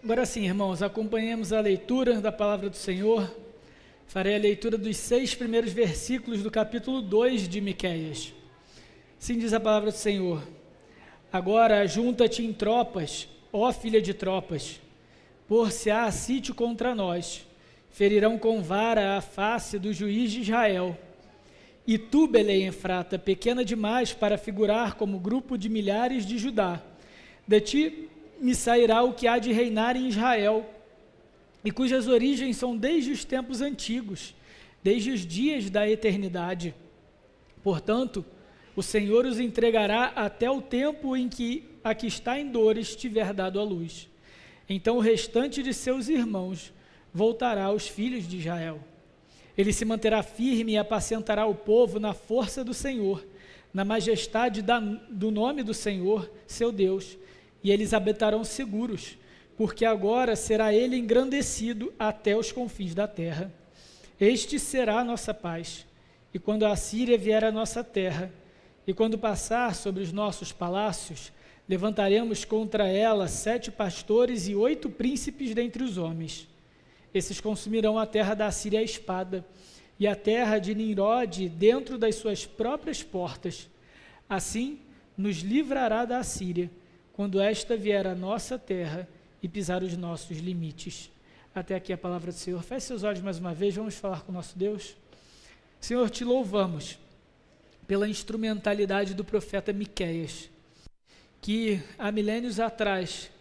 Agora sim, irmãos, acompanhemos a leitura da palavra do Senhor. Farei a leitura dos 6 primeiros versículos do capítulo 2 de Miqueias. Assim diz a palavra do Senhor: Agora ajunta-te em tropas, ó filha de tropas, por-se-á sítio contra nós, ferirão com vara a face do juiz de Israel. E tu, Belém Efrata, pequena demais para figurar como grupo de milhares de Judá, de ti me sairá o que há de reinar em Israel, e cujas origens são desde os tempos antigos, desde os dias da eternidade. Portanto, o Senhor os entregará até o tempo em que a que está em dores tiver dado à luz. Então o restante de seus irmãos voltará aos filhos de Israel. Ele se manterá firme e apacentará o povo na força do Senhor, na majestade do nome do Senhor, seu Deus, e eles habitarão seguros, porque agora será ele engrandecido até os confins da terra. Este será a nossa paz, e quando a Assíria vier à nossa terra, e quando passar sobre os nossos palácios, levantaremos contra ela 7 pastores e 8 príncipes dentre os homens. Esses consumirão a terra da Assíria à espada, e a terra de Nimrode dentro das suas próprias portas. Assim nos livrará da Assíria, quando esta vier à nossa terra e pisar os nossos limites. Até aqui a palavra do Senhor. Feche seus olhos mais uma vez, vamos falar com o nosso Deus. Senhor, te louvamos pela instrumentalidade do profeta Miqueias, que há milênios atrás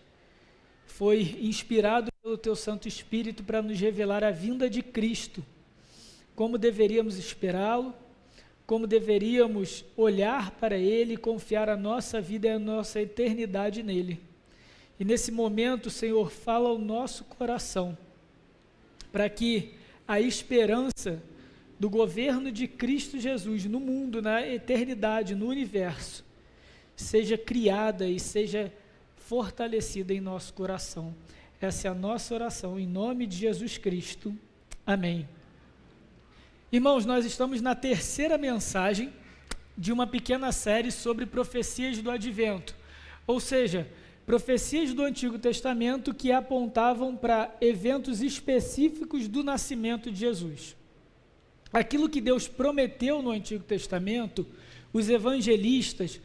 foi inspirado pelo teu Santo Espírito para nos revelar a vinda de Cristo, como deveríamos esperá-lo, como deveríamos olhar para Ele e confiar a nossa vida e a nossa eternidade nele. E nesse momento, Senhor, fala ao nosso coração, para que a esperança do governo de Cristo Jesus no mundo, na eternidade, no universo, seja criada e seja fortalecida em nosso coração. Essa é a nossa oração, em nome de Jesus Cristo. Amém. Irmãos, nós estamos na terceira mensagem de uma pequena série sobre profecias do Advento, ou seja, profecias do Antigo Testamento que apontavam para eventos específicos do nascimento de Jesus. Aquilo que Deus prometeu no Antigo Testamento, os evangelistas,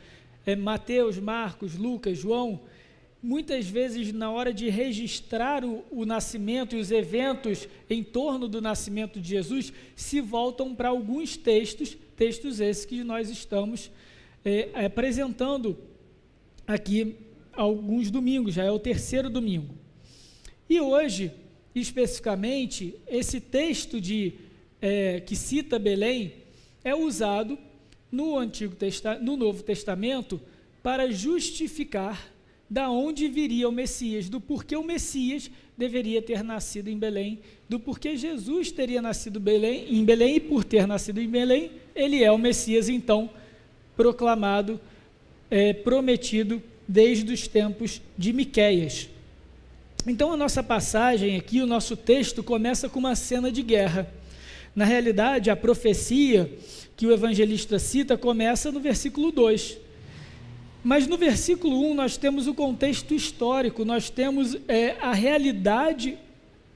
Mateus, Marcos, Lucas, João, muitas vezes na hora de registrar o nascimento e os eventos em torno do nascimento de Jesus, se voltam para alguns textos esses que nós estamos apresentando aqui alguns domingos, já é o terceiro domingo. E hoje, especificamente, esse texto que cita Belém é usado no Novo Testamento para justificar da onde viria o Messias, do porquê o Messias deveria ter nascido em Belém, do porquê Jesus teria nascido em Belém, e por ter nascido em Belém, ele é o Messias, então, proclamado, prometido desde os tempos de Miqueias. Então, a nossa passagem aqui, o nosso texto, começa com uma cena de guerra. Na realidade, a profecia que o evangelista cita começa no versículo 2. Mas no versículo 1 nós temos o contexto histórico, nós temos a realidade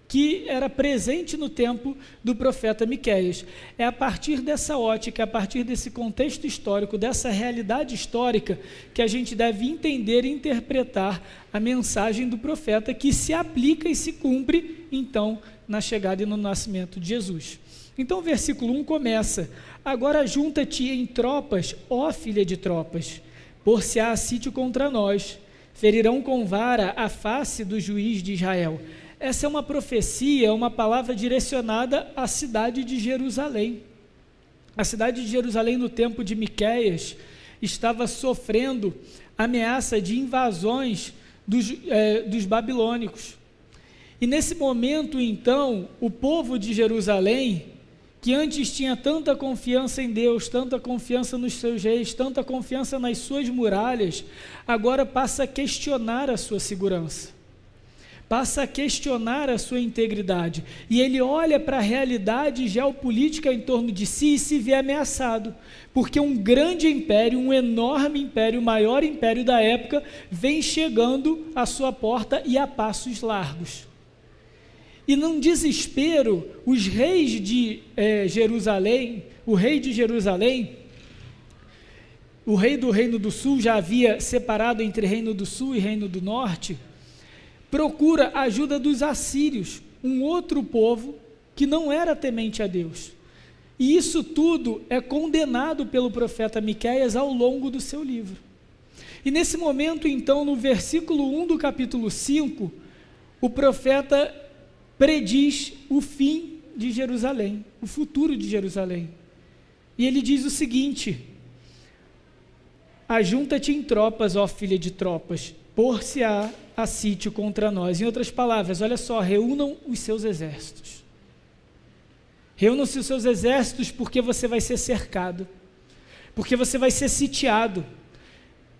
que era presente no tempo do profeta Miqueias. É a partir dessa ótica, a partir desse contexto histórico, dessa realidade histórica, que a gente deve entender e interpretar a mensagem do profeta, que se aplica e se cumpre, então, na chegada e no nascimento de Jesus. Então o versículo 1 começa: Agora junta-te em tropas, ó filha de tropas, por-se-á sítio contra nós, ferirão com vara a face do juiz de Israel. Essa é uma profecia, uma palavra direcionada à cidade de Jerusalém. A cidade de Jerusalém, no tempo de Miqueias, estava sofrendo ameaça de invasões dos babilônicos. E nesse momento, então, o povo de Jerusalém, que antes tinha tanta confiança em Deus, tanta confiança nos seus reis, tanta confiança nas suas muralhas, agora passa a questionar a sua segurança. passa a questionar a sua integridade, e ele olha para a realidade geopolítica em torno de si e se vê ameaçado, porque um grande império, um enorme império, o maior império da época, vem chegando à sua porta e a passos largos. E num desespero, os reis de Jerusalém, o rei de Jerusalém, o rei do Reino do Sul já havia separado entre Reino do Sul e Reino do Norte, procura a ajuda dos assírios, um outro povo que não era temente a Deus. E isso tudo é condenado pelo profeta Miqueias ao longo do seu livro. E nesse momento, então, no versículo 1 do capítulo 5, o profeta prediz o fim de Jerusalém, o futuro de Jerusalém. E ele diz o seguinte: ajunta-te em tropas, ó filha de tropas, por-se-á a sítio contra nós. Em outras palavras, olha só, reúnam os seus exércitos. Reúnam-se os seus exércitos, porque você vai ser cercado, porque você vai ser sitiado.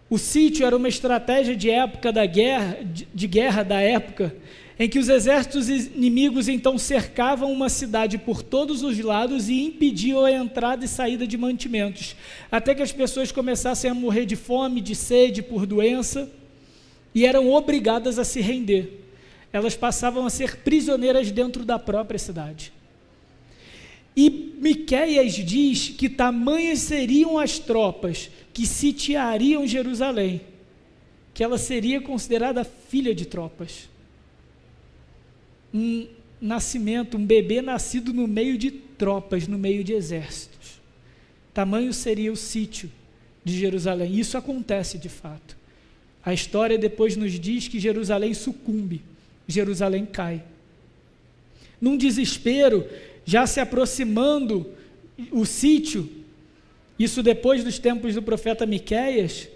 O sítio era uma estratégia de época da guerra, de guerra da época, em que os exércitos inimigos então cercavam uma cidade por todos os lados e impediam a entrada e saída de mantimentos, até que as pessoas começassem a morrer de fome, de sede, por doença, e eram obrigadas a se render. Elas passavam a ser prisioneiras dentro da própria cidade. E Miqueias diz que tamanhas seriam as tropas que sitiariam Jerusalém, que ela seria considerada filha de tropas. Um nascimento, um bebê nascido no meio de tropas, no meio de exércitos. Tamanho seria o sítio de Jerusalém. Isso acontece de fato. A história depois nos diz que Jerusalém sucumbe, Jerusalém cai. Num desespero, já se aproximando o sítio, isso depois dos tempos do profeta Miqueias,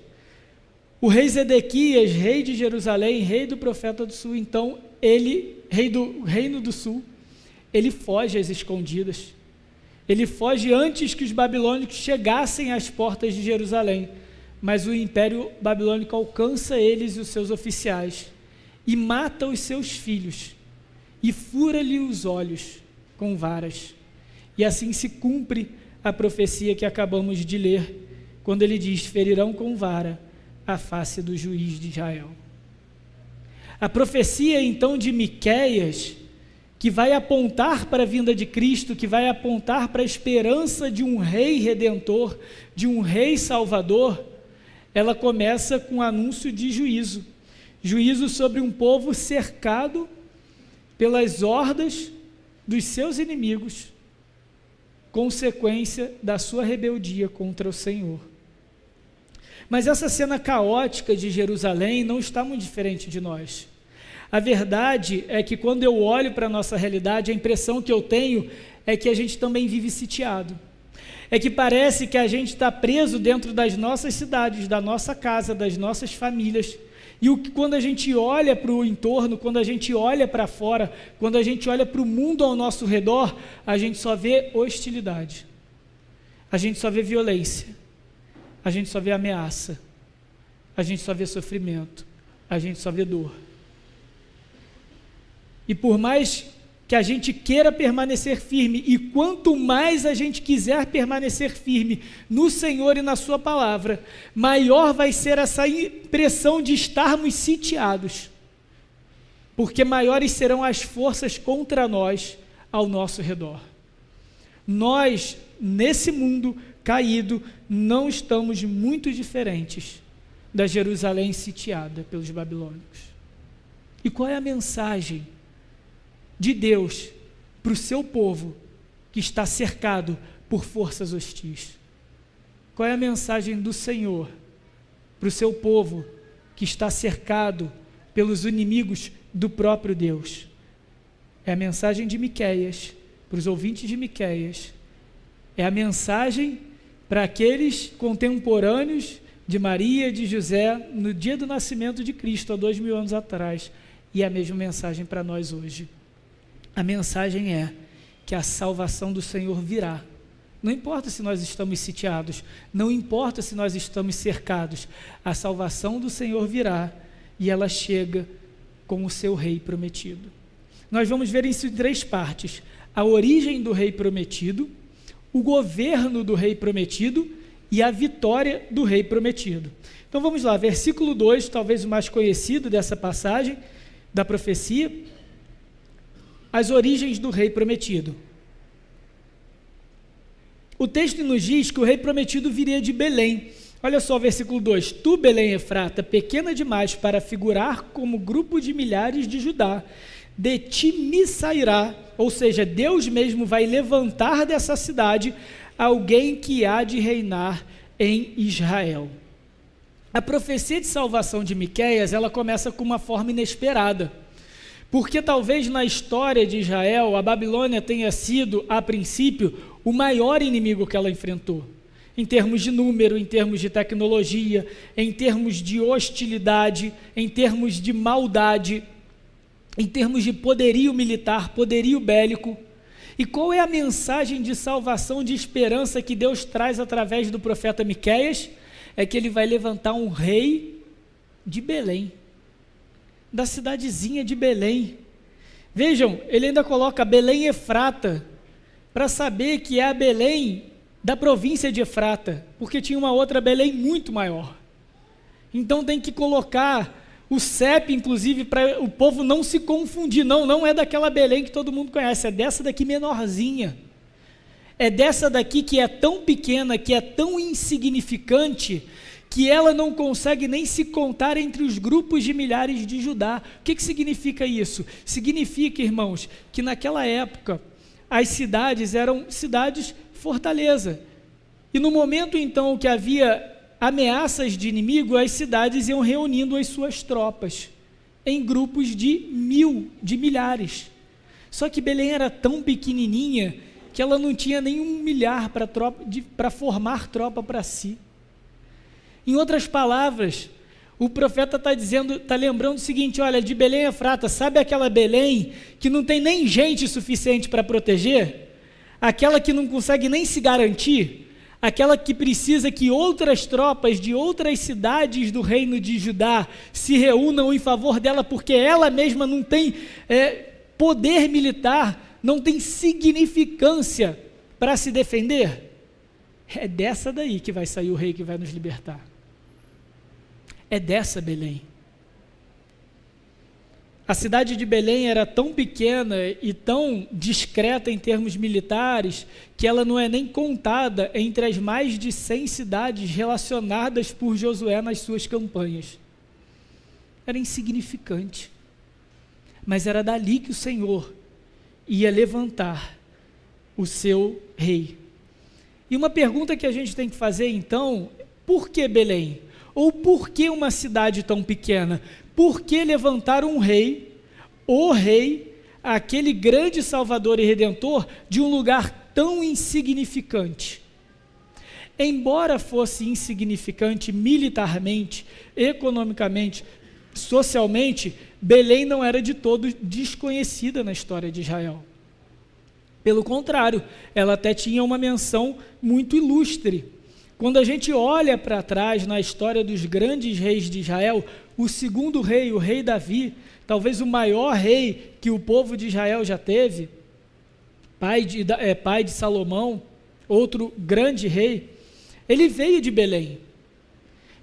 o rei Zedequias, rei de Jerusalém, rei do profeta do sul, então rei do reino do sul, ele foge às escondidas. Ele foge antes que os babilônicos chegassem às portas de Jerusalém, mas o império babilônico alcança eles e os seus oficiais, e mata os seus filhos, e fura-lhe os olhos com varas. E assim se cumpre a profecia que acabamos de ler, quando ele diz: ferirão com vara a face do juiz de Israel. A profecia então de Miqueias, que vai apontar para a vinda de Cristo, que vai apontar para a esperança de um rei redentor, de um rei salvador, ela começa com o anúncio de juízo. Juízo sobre um povo cercado pelas hordas dos seus inimigos, consequência da sua rebeldia contra o Senhor. Mas essa cena caótica de Jerusalém não está muito diferente de nós. A verdade é que quando eu olho para a nossa realidade, a impressão que eu tenho é que a gente também vive sitiado. É que parece que a gente está preso dentro das nossas cidades, da nossa casa, das nossas famílias. E quando a gente olha para o entorno, quando a gente olha para fora, quando a gente olha para o mundo ao nosso redor, a gente só vê hostilidade, a gente só vê violência, a gente só vê ameaça, a gente só vê sofrimento, a gente só vê dor. E por mais que a gente queira permanecer firme, e quanto mais a gente quiser permanecer firme no Senhor e na sua palavra, maior vai ser essa impressão de estarmos sitiados, porque maiores serão as forças contra nós ao nosso redor. Nós, nesse mundo caído, não estamos muito diferentes da Jerusalém sitiada pelos babilônicos. E qual é a mensagem de Deus para o seu povo que está cercado por forças hostis? Qual é a mensagem do Senhor para o seu povo que está cercado pelos inimigos do próprio Deus? É a mensagem de Miqueias, para os ouvintes de Miqueias. É a mensagem para aqueles contemporâneos de Maria e de José no dia do nascimento de Cristo, há 2000 anos atrás. E é a mesma mensagem para nós hoje. A mensagem é que a salvação do Senhor virá. Não importa se nós estamos sitiados, não importa se nós estamos cercados, a salvação do Senhor virá, e ela chega com o seu rei prometido. Nós vamos ver isso em 3 partes: a origem do rei prometido, o governo do rei prometido e a vitória do rei prometido. Então vamos lá, versículo 2, talvez o mais conhecido dessa passagem, da profecia, as origens do rei prometido. O texto nos diz que o rei prometido viria de Belém. Olha só o versículo 2: Tu, Belém Efrata, pequena demais para figurar como grupo de milhares de Judá, de ti me sairá, ou seja, Deus mesmo vai levantar dessa cidade alguém que há de reinar em Israel. A profecia de salvação de Miqueias, ela começa com uma forma inesperada, porque talvez na história de Israel, a Babilônia tenha sido, a princípio, o maior inimigo que ela enfrentou, em termos de número, em termos de tecnologia, em termos de hostilidade, em termos de maldade, em termos de poderio militar, poderio bélico. E qual é a mensagem de salvação, de esperança que Deus traz através do profeta Miqueias? É que ele vai levantar um rei de Belém, da cidadezinha de Belém. Vejam, ele ainda coloca Belém Efrata, para saber que é a Belém da província de Efrata, porque tinha uma outra Belém muito maior. Então tem que colocar o CEP, inclusive, para o povo não se confundir. Não é daquela Belém que todo mundo conhece, é dessa daqui menorzinha. É dessa daqui que é tão pequena, que é tão insignificante, que ela não consegue nem se contar entre os grupos de milhares de Judá. O que significa isso? Significa, irmãos, que naquela época as cidades eram cidades fortaleza. E no momento então que havia ameaças de inimigo, as cidades iam reunindo as suas tropas em grupos de 1000, de milhares. Só que Belém era tão pequenininha que ela não tinha nem 1 milhar para formar tropa para si. Em outras palavras, o profeta está lembrando o seguinte: olha, de Belém Efrata, sabe aquela Belém que não tem nem gente suficiente para proteger? Aquela que não consegue nem se garantir? Aquela que precisa que outras tropas de outras cidades do reino de Judá se reúnam em favor dela, porque ela mesma não tem poder militar, não tem significância para se defender? É dessa daí que vai sair o rei que vai nos libertar. É dessa Belém. A cidade de Belém era tão pequena e tão discreta em termos militares que ela não é nem contada entre as mais de 100 cidades relacionadas por Josué nas suas campanhas. Era insignificante. Mas era dali que o Senhor ia levantar o seu rei. E uma pergunta que a gente tem que fazer então: por que Belém? Ou por que uma cidade tão pequena? Por que levantar um rei, o rei, aquele grande Salvador e Redentor, de um lugar tão insignificante? Embora fosse insignificante militarmente, economicamente, socialmente, Belém não era de todo desconhecida na história de Israel. Pelo contrário, ela até tinha uma menção muito ilustre. Quando a gente olha para trás na história dos grandes reis de Israel, o segundo rei, o rei Davi, talvez o maior rei que o povo de Israel já teve, pai de Salomão, outro grande rei, ele veio de Belém.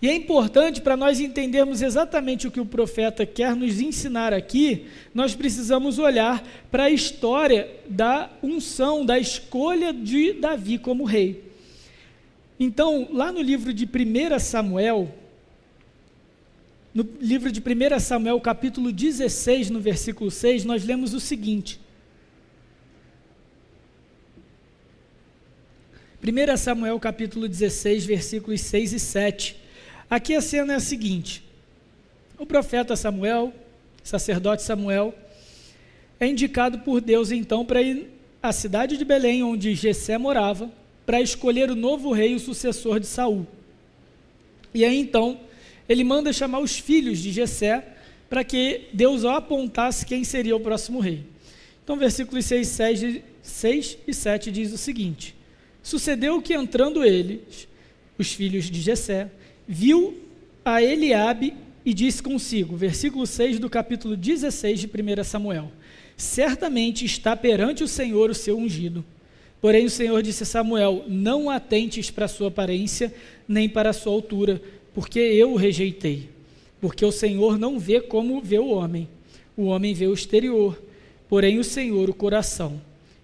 E é importante, para nós entendermos exatamente o que o profeta quer nos ensinar aqui, nós precisamos olhar para a história da unção, da escolha de Davi como rei. Então, lá no livro de 1 Samuel, capítulo 16, no versículo 6, nós lemos o seguinte. 1 Samuel, capítulo 16, versículos 6 e 7. Aqui a cena é a seguinte: o profeta Samuel, sacerdote Samuel, é indicado por Deus então para ir à cidade de Belém, onde Jessé morava, para escolher o novo rei, o sucessor de Saul. E aí então, ele manda chamar os filhos de Jessé, para que Deus apontasse quem seria o próximo rei. Então, versículos 6 e 7 diz o seguinte: sucedeu que entrando eles, os filhos de Jessé, viu a Eliabe e disse consigo, versículo 6 do capítulo 16 de 1 Samuel, certamente está perante o Senhor o seu ungido. Porém o Senhor disse a Samuel, não atentes para a sua aparência, nem para a sua altura, porque eu o rejeitei. Porque o Senhor não vê como vê o homem vê o exterior, porém o Senhor o coração.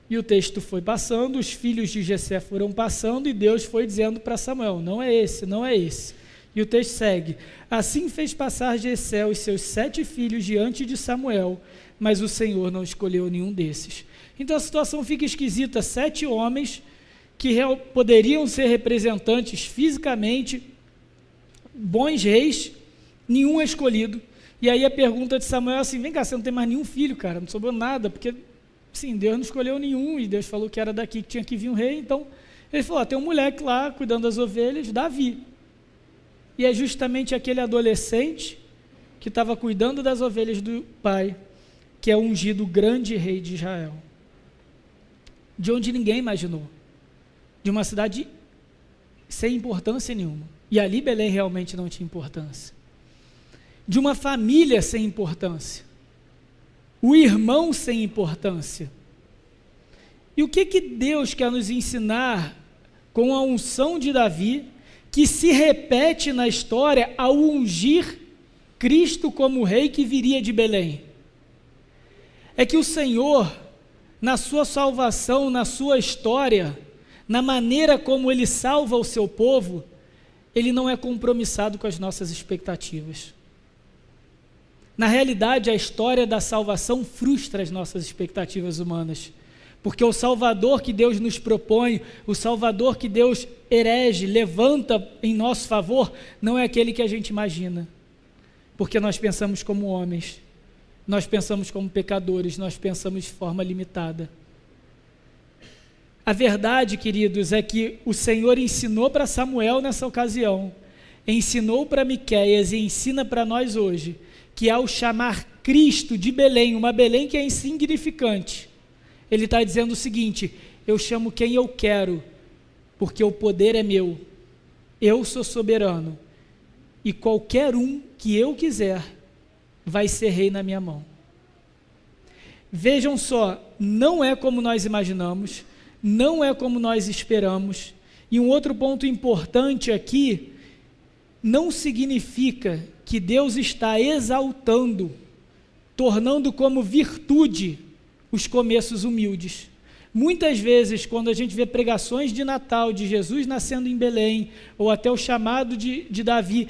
E o texto foi passando, os filhos de Jessé foram passando, e Deus foi dizendo para Samuel, não é esse, não é esse. E o texto segue, assim fez passar Jessé os seus 7 filhos diante de Samuel, mas o Senhor não escolheu nenhum desses. Então a situação fica esquisita, 7 homens que poderiam ser representantes fisicamente, bons reis, nenhum é escolhido. E aí a pergunta de Samuel é assim, vem cá, você não tem mais nenhum filho, cara, não sobrou nada, porque sim, Deus não escolheu nenhum, e Deus falou que era daqui que tinha que vir um rei, então ele falou, tem um moleque lá cuidando das ovelhas, Davi. E é justamente aquele adolescente que estava cuidando das ovelhas do pai, que é ungido grande rei de Israel. De onde ninguém imaginou. De uma cidade sem importância nenhuma. E ali Belém realmente não tinha importância. De uma família sem importância. O irmão sem importância. E o que Deus quer nos ensinar com a unção de Davi, que se repete na história ao ungir Cristo como rei que viria de Belém? É que o Senhor, na sua salvação, na sua história, na maneira como Ele salva o seu povo, Ele não é compromissado com as nossas expectativas. Na realidade, a história da salvação frustra as nossas expectativas humanas, porque o Salvador que Deus nos propõe, o Salvador que Deus erege, levanta em nosso favor, não é aquele que a gente imagina, porque nós pensamos como homens, nós pensamos como pecadores, nós pensamos de forma limitada. A verdade, queridos, é que o Senhor ensinou para Samuel nessa ocasião, ensinou para Miqueias e ensina para nós hoje, que ao chamar Cristo de Belém, uma Belém que é insignificante, Ele está dizendo o seguinte, eu chamo quem eu quero, porque o poder é meu, eu sou soberano, e qualquer um que eu quiser, vai ser rei na minha mão. Vejam só, não é como nós imaginamos, não é como nós esperamos, e um outro ponto importante aqui, não significa que Deus está exaltando, tornando como virtude os começos humildes. Muitas vezes, quando a gente vê pregações de Natal, de Jesus nascendo em Belém, ou até o chamado de Davi,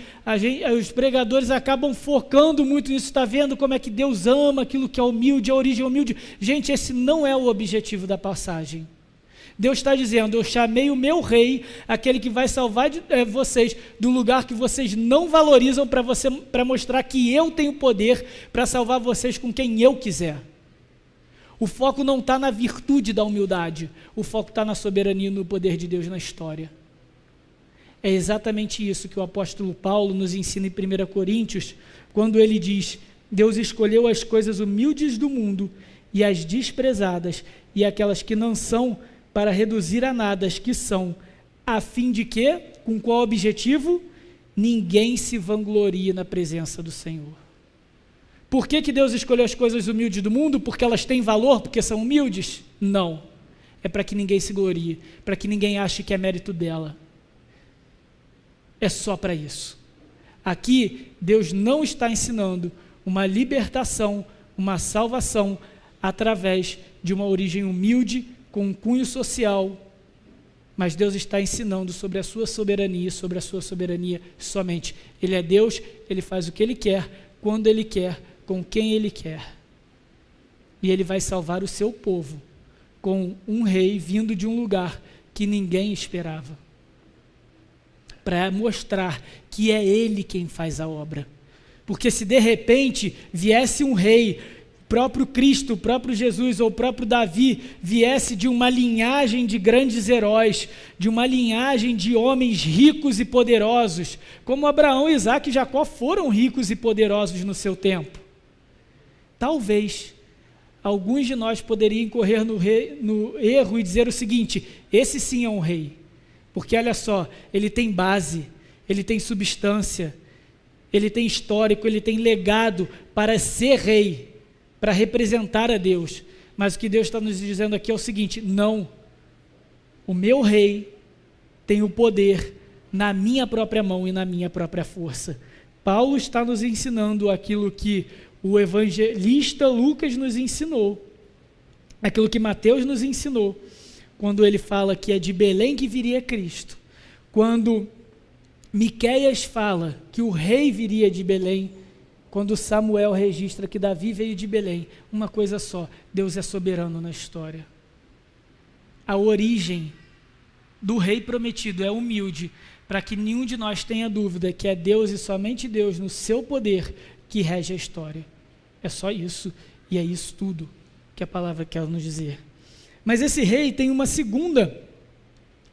os pregadores acabam focando muito nisso, está vendo como é que Deus ama aquilo que é humilde, a origem humilde. Gente, esse não é o objetivo da passagem. Deus está dizendo, eu chamei o meu rei, aquele que vai salvar vocês do lugar que vocês não valorizam para mostrar que eu tenho poder para salvar vocês com quem eu quiser. O foco não está na virtude da humildade, o foco está na soberania e no poder de Deus na história. É exatamente isso que o apóstolo Paulo nos ensina em 1 Coríntios, quando ele diz, Deus escolheu as coisas humildes do mundo e as desprezadas e aquelas que não são, para reduzir a nada as que são, a fim de que, com qual objetivo? Ninguém se vanglorie na presença do Senhor. Por que Deus escolheu as coisas humildes do mundo? Porque elas têm valor, porque são humildes? Não. É para que ninguém se glorie, para que ninguém ache que é mérito dela. É só para isso. Aqui, Deus não está ensinando uma libertação, uma salvação, através de uma origem humilde, com um cunho social, mas Deus está ensinando sobre a sua soberania, sobre a sua soberania somente. Ele é Deus, Ele faz o que Ele quer, quando Ele quer, com quem Ele quer. E Ele vai salvar o seu povo, com um rei vindo de um lugar que ninguém esperava, para mostrar que é Ele quem faz a obra. Porque se de repente viesse um rei, próprio Cristo, o próprio Jesus ou o próprio Davi viesse de uma linhagem de grandes heróis, de uma linhagem de homens ricos e poderosos, como Abraão, Isaac e Jacó foram ricos e poderosos no seu tempo. Talvez alguns de nós poderiam incorrer no erro e dizer o seguinte, esse sim é um rei, porque olha só, ele tem base, ele tem substância, ele tem histórico, ele tem legado para ser rei, para representar a Deus. Mas o que Deus está nos dizendo aqui é o seguinte: não, o meu rei tem o poder na minha própria mão e na minha própria força. Paulo está nos ensinando aquilo que o evangelista Lucas nos ensinou, aquilo que Mateus nos ensinou, quando ele fala que é de Belém que viria Cristo, quando Miqueias fala que o rei viria de Belém, quando Samuel registra que Davi veio de Belém. Uma coisa só: Deus é soberano na história. A origem do rei prometido é humilde, para que nenhum de nós tenha dúvida que é Deus e somente Deus, no seu poder, que rege a história. É só isso, e é isso tudo que a palavra quer nos dizer. Mas esse rei tem uma segunda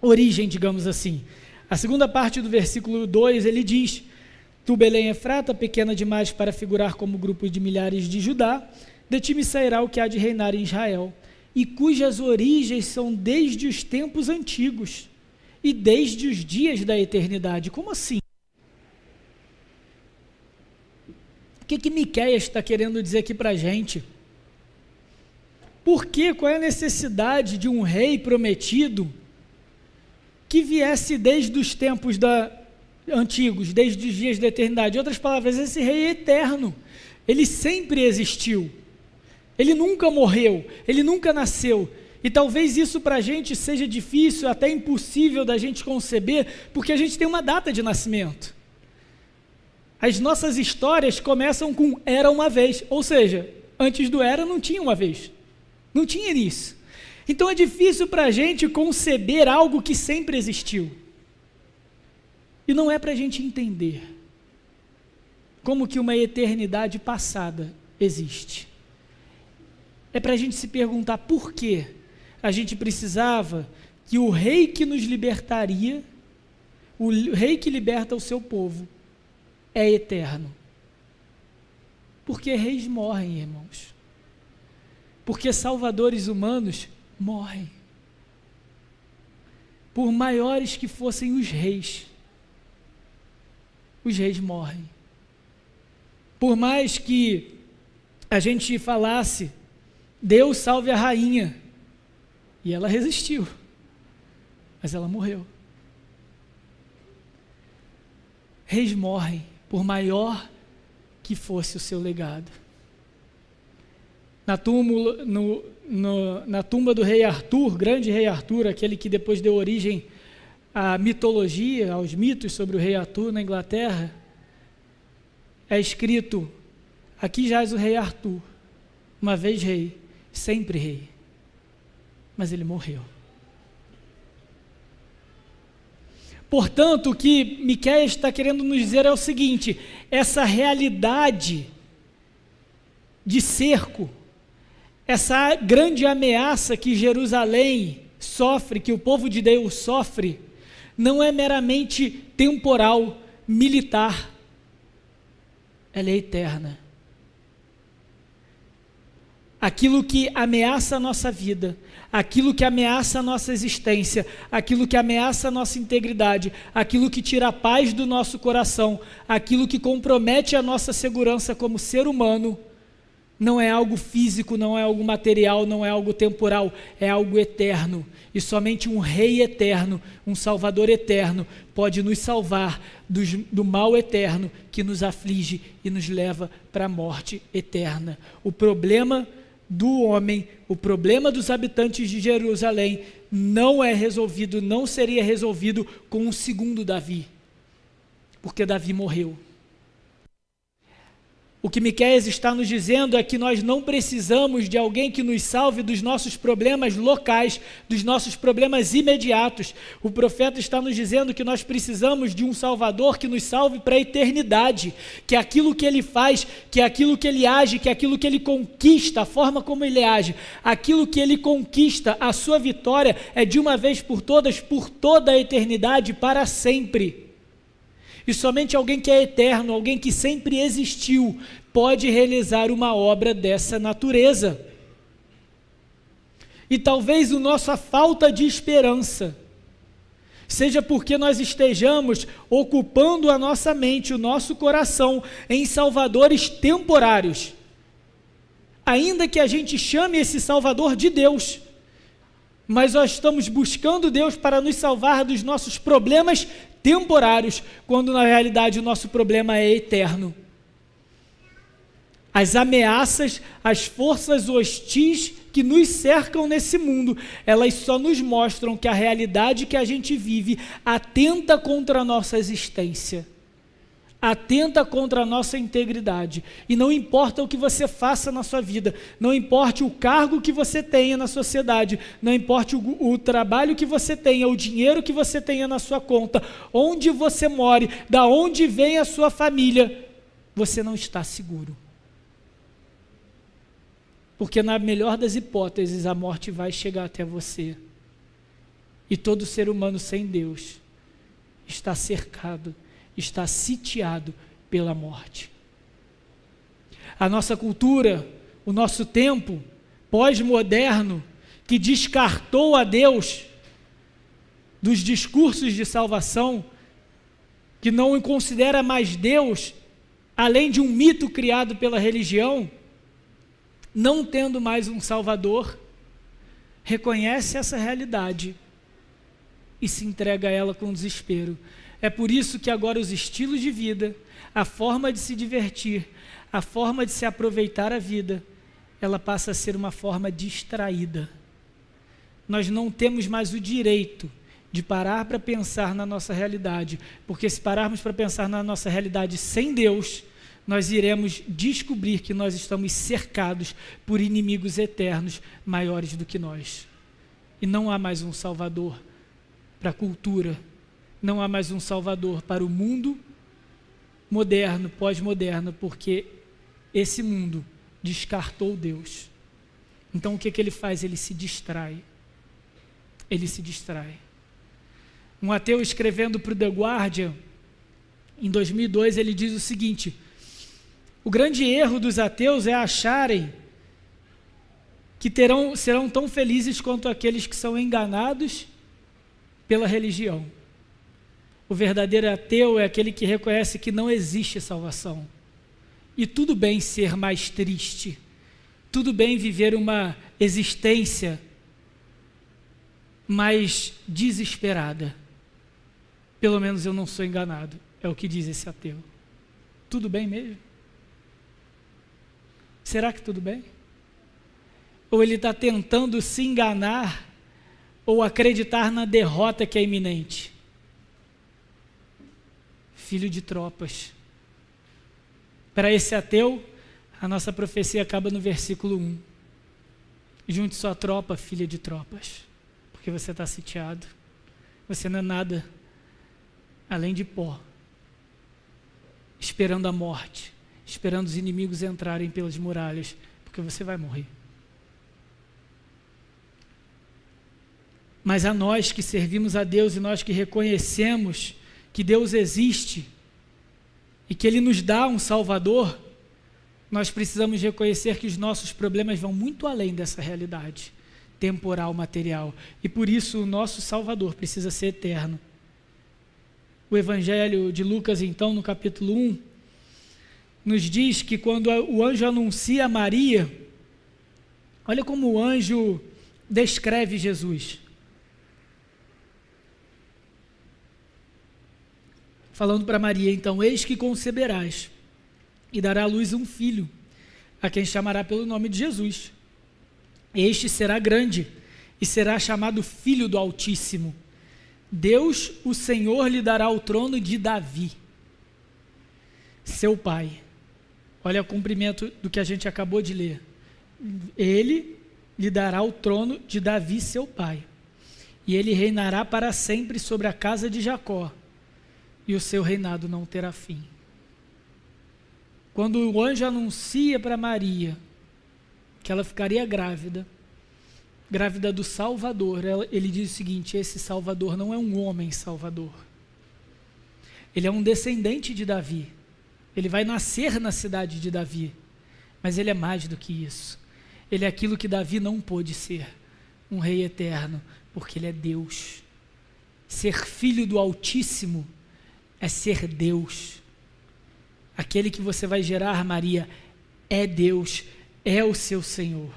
origem, digamos assim. A segunda parte do versículo 2, ele diz: Tu, Belém Efrata, pequena demais para figurar como grupo de milhares de Judá, de ti me sairá o que há de reinar em Israel, e cujas origens são desde os tempos antigos, e desde os dias da eternidade. Como assim? O que Miqueias está querendo dizer aqui para a gente? Por quê? Qual é a necessidade de um rei prometido que viesse desde os tempos antigos, desde os dias da eternidade? Em outras palavras, esse rei é eterno, ele sempre existiu, ele nunca morreu, ele nunca nasceu. E talvez isso para a gente seja difícil, até impossível da gente conceber, porque a gente tem uma data de nascimento. As nossas histórias começam com era uma vez, ou seja, antes do era não tinha uma vez, não tinha início. Então é difícil para a gente conceber algo que sempre existiu. E não é para a gente entender como que uma eternidade passada existe. É para a gente se perguntar por quê a gente precisava que o rei que nos libertaria, o rei que liberta o seu povo, é eterno. Porque reis morrem, irmãos. Porque salvadores humanos morrem. Por maiores que fossem os reis morrem. Por mais que a gente falasse, Deus salve a rainha, e ela resistiu, mas ela morreu. Reis morrem, por maior que fosse o seu legado. Na tumba do rei Arthur, grande rei Arthur, aquele que depois deu origem à mitologia, aos mitos sobre o rei Arthur na Inglaterra, é escrito: aqui jaz o rei Arthur, uma vez rei, sempre rei. Mas ele morreu. Portanto, o que Miqueias está querendo nos dizer é o seguinte: essa realidade de cerco, essa grande ameaça que Jerusalém sofre, que o povo de Deus sofre, não é meramente temporal, militar, ela é eterna. Aquilo que ameaça a nossa vida, aquilo que ameaça a nossa existência, aquilo que ameaça a nossa integridade, aquilo que tira a paz do nosso coração, aquilo que compromete a nossa segurança como ser humano, não é algo físico, não é algo material, não é algo temporal, é algo eterno. E somente um rei eterno, um salvador eterno, pode nos salvar do mal eterno que nos aflige e nos leva para a morte eterna. O problema do homem, o problema dos habitantes de Jerusalém não é resolvido, não seria resolvido com um segundo Davi, porque Davi morreu. O que Miqueias está nos dizendo é que nós não precisamos de alguém que nos salve dos nossos problemas locais, dos nossos problemas imediatos. O profeta está nos dizendo que nós precisamos de um Salvador que nos salve para a eternidade, que aquilo que ele faz, que aquilo que ele age, que aquilo que ele conquista, a forma como ele age, aquilo que ele conquista, a sua vitória é de uma vez por todas, por toda a eternidade, para sempre. E somente alguém que é eterno, alguém que sempre existiu, pode realizar uma obra dessa natureza. E talvez a nossa falta de esperança seja porque nós estejamos ocupando a nossa mente, o nosso coração em salvadores temporários, ainda que a gente chame esse Salvador de Deus, mas nós estamos buscando Deus para nos salvar dos nossos problemas temporários, quando na realidade o nosso problema é eterno. As ameaças, as forças hostis que nos cercam nesse mundo, elas só nos mostram que a realidade que a gente vive atenta contra a nossa existência, atenta contra a nossa integridade. E não importa o que você faça na sua vida, não importa o cargo que você tenha na sociedade, não importa o trabalho que você tenha, o dinheiro que você tenha na sua conta, onde você more, da onde vem a sua família, você não está seguro. Porque na melhor das hipóteses, a morte vai chegar até você. E todo ser humano sem Deus está cercado, está sitiado pela morte. A nossa cultura, o nosso tempo pós-moderno, que descartou a Deus dos discursos de salvação, que não considera mais Deus, além de um mito criado pela religião, não tendo mais um Salvador, reconhece essa realidade e se entrega a ela com desespero. É por isso que agora os estilos de vida, a forma de se divertir, a forma de se aproveitar a vida, ela passa a ser uma forma distraída. Nós não temos mais o direito de parar para pensar na nossa realidade, porque se pararmos para pensar na nossa realidade sem Deus, nós iremos descobrir que nós estamos cercados por inimigos eternos maiores do que nós. E não há mais um Salvador para a cultura, não há mais um Salvador para o mundo moderno, pós-moderno, porque esse mundo descartou Deus. Então o que ele faz? Ele se distrai. Ele se distrai. Um ateu escrevendo para o The Guardian, em 2002, ele diz o seguinte: o grande erro dos ateus é acharem que serão tão felizes quanto aqueles que são enganados pela religião. O verdadeiro ateu é aquele que reconhece que não existe salvação. E tudo bem ser mais triste, tudo bem viver uma existência mais desesperada. Pelo menos eu não sou enganado, é o que diz esse ateu. Tudo bem mesmo? Será que tudo bem? Ou ele está tentando se enganar ou acreditar na derrota que é iminente? Filho de tropas. Para esse ateu, a nossa profecia acaba no versículo 1. Junte sua tropa, filha de tropas, porque você está sitiado. Você não é nada além de pó, esperando a morte, esperando os inimigos entrarem pelas muralhas, porque você vai morrer. Mas a nós que servimos a Deus e nós que reconhecemos que Deus existe e que Ele nos dá um Salvador, nós precisamos reconhecer que os nossos problemas vão muito além dessa realidade temporal, material, e por isso o nosso Salvador precisa ser eterno. O Evangelho de Lucas, então, no capítulo 1, nos diz que quando o anjo anuncia a Maria, olha como o anjo descreve Jesus. Falando para Maria, então: eis que conceberás e dará à luz um filho, a quem chamará pelo nome de Jesus. Este será grande e será chamado Filho do Altíssimo. Deus, o Senhor, lhe dará o trono de Davi, seu pai. Olha o cumprimento do que a gente acabou de ler. Ele lhe dará o trono de Davi, seu pai, e ele reinará para sempre sobre a casa de Jacó, e o seu reinado não terá fim. Quando o anjo anuncia para Maria que ela ficaria grávida do Salvador, ele diz o seguinte: esse Salvador não é um homem salvador. Ele é um descendente de Davi. Ele vai nascer na cidade de Davi. Mas ele é mais do que isso. Ele é aquilo que Davi não pôde ser, um rei eterno, porque ele é Deus. Ser filho do Altíssimo é ser Deus. Aquele que você vai gerar, Maria, é Deus, é o seu Senhor.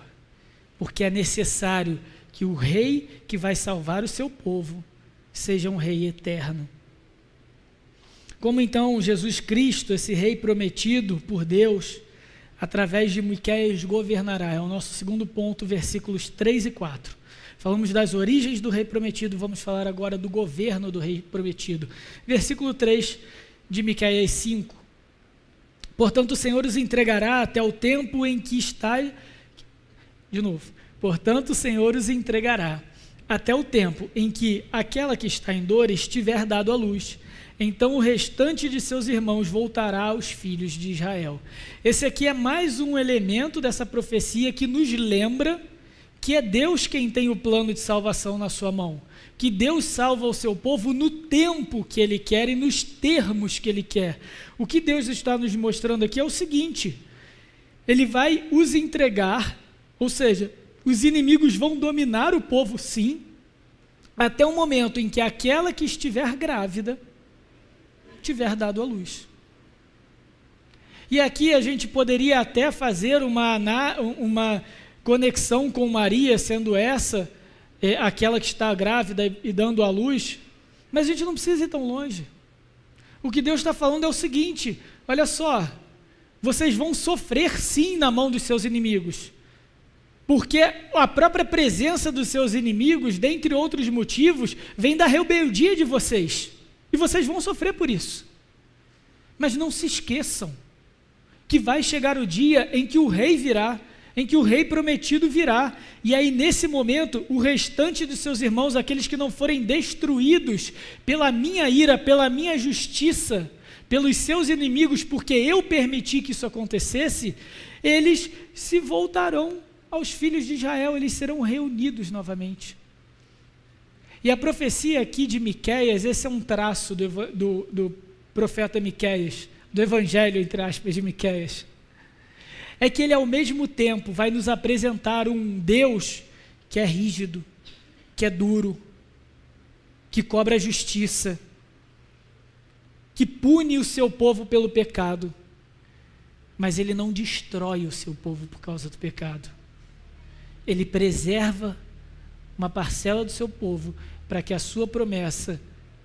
Porque é necessário que o rei que vai salvar o seu povo seja um rei eterno. Como então Jesus Cristo, esse rei prometido por Deus, através de Miqueias governará? É o nosso segundo ponto, versículos 3 e 4. Falamos das origens do rei prometido, vamos falar agora do governo do rei prometido. Versículo 3 de Miqueias 5. Portanto, o Senhor os entregará até o tempo em que está... De novo. Portanto, o Senhor os entregará até o tempo em que aquela que está em dor estiver dado à luz. Então o restante de seus irmãos voltará aos filhos de Israel. Esse aqui é mais um elemento dessa profecia que nos lembra que é Deus quem tem o plano de salvação na sua mão. Que Deus salva o seu povo no tempo que Ele quer e nos termos que Ele quer. O que Deus está nos mostrando aqui é o seguinte: Ele vai os entregar, ou seja, os inimigos vão dominar o povo sim, até o momento em que aquela que estiver grávida tiver dado à luz. E aqui a gente poderia até fazer uma conexão com Maria, sendo essa aquela que está grávida e dando à luz, mas a gente não precisa ir tão longe. O que Deus está falando é o seguinte: olha só, vocês vão sofrer sim na mão dos seus inimigos, porque a própria presença dos seus inimigos, dentre outros motivos, vem da rebeldia de vocês, e vocês vão sofrer por isso. Mas não se esqueçam que vai chegar o dia em que o rei virá, em que o rei prometido virá, e aí nesse momento o restante dos seus irmãos, aqueles que não forem destruídos pela minha ira, pela minha justiça, pelos seus inimigos, porque eu permiti que isso acontecesse, eles se voltarão aos filhos de Israel, eles serão reunidos novamente. E a profecia aqui de Miqueias, esse é um traço do profeta Miqueias, do evangelho, entre aspas, de Miqueias, é que ele ao mesmo tempo vai nos apresentar um Deus que é rígido, que é duro, que cobra a justiça, que pune o seu povo pelo pecado, mas ele não destrói o seu povo por causa do pecado. Ele preserva uma parcela do seu povo para que a sua promessa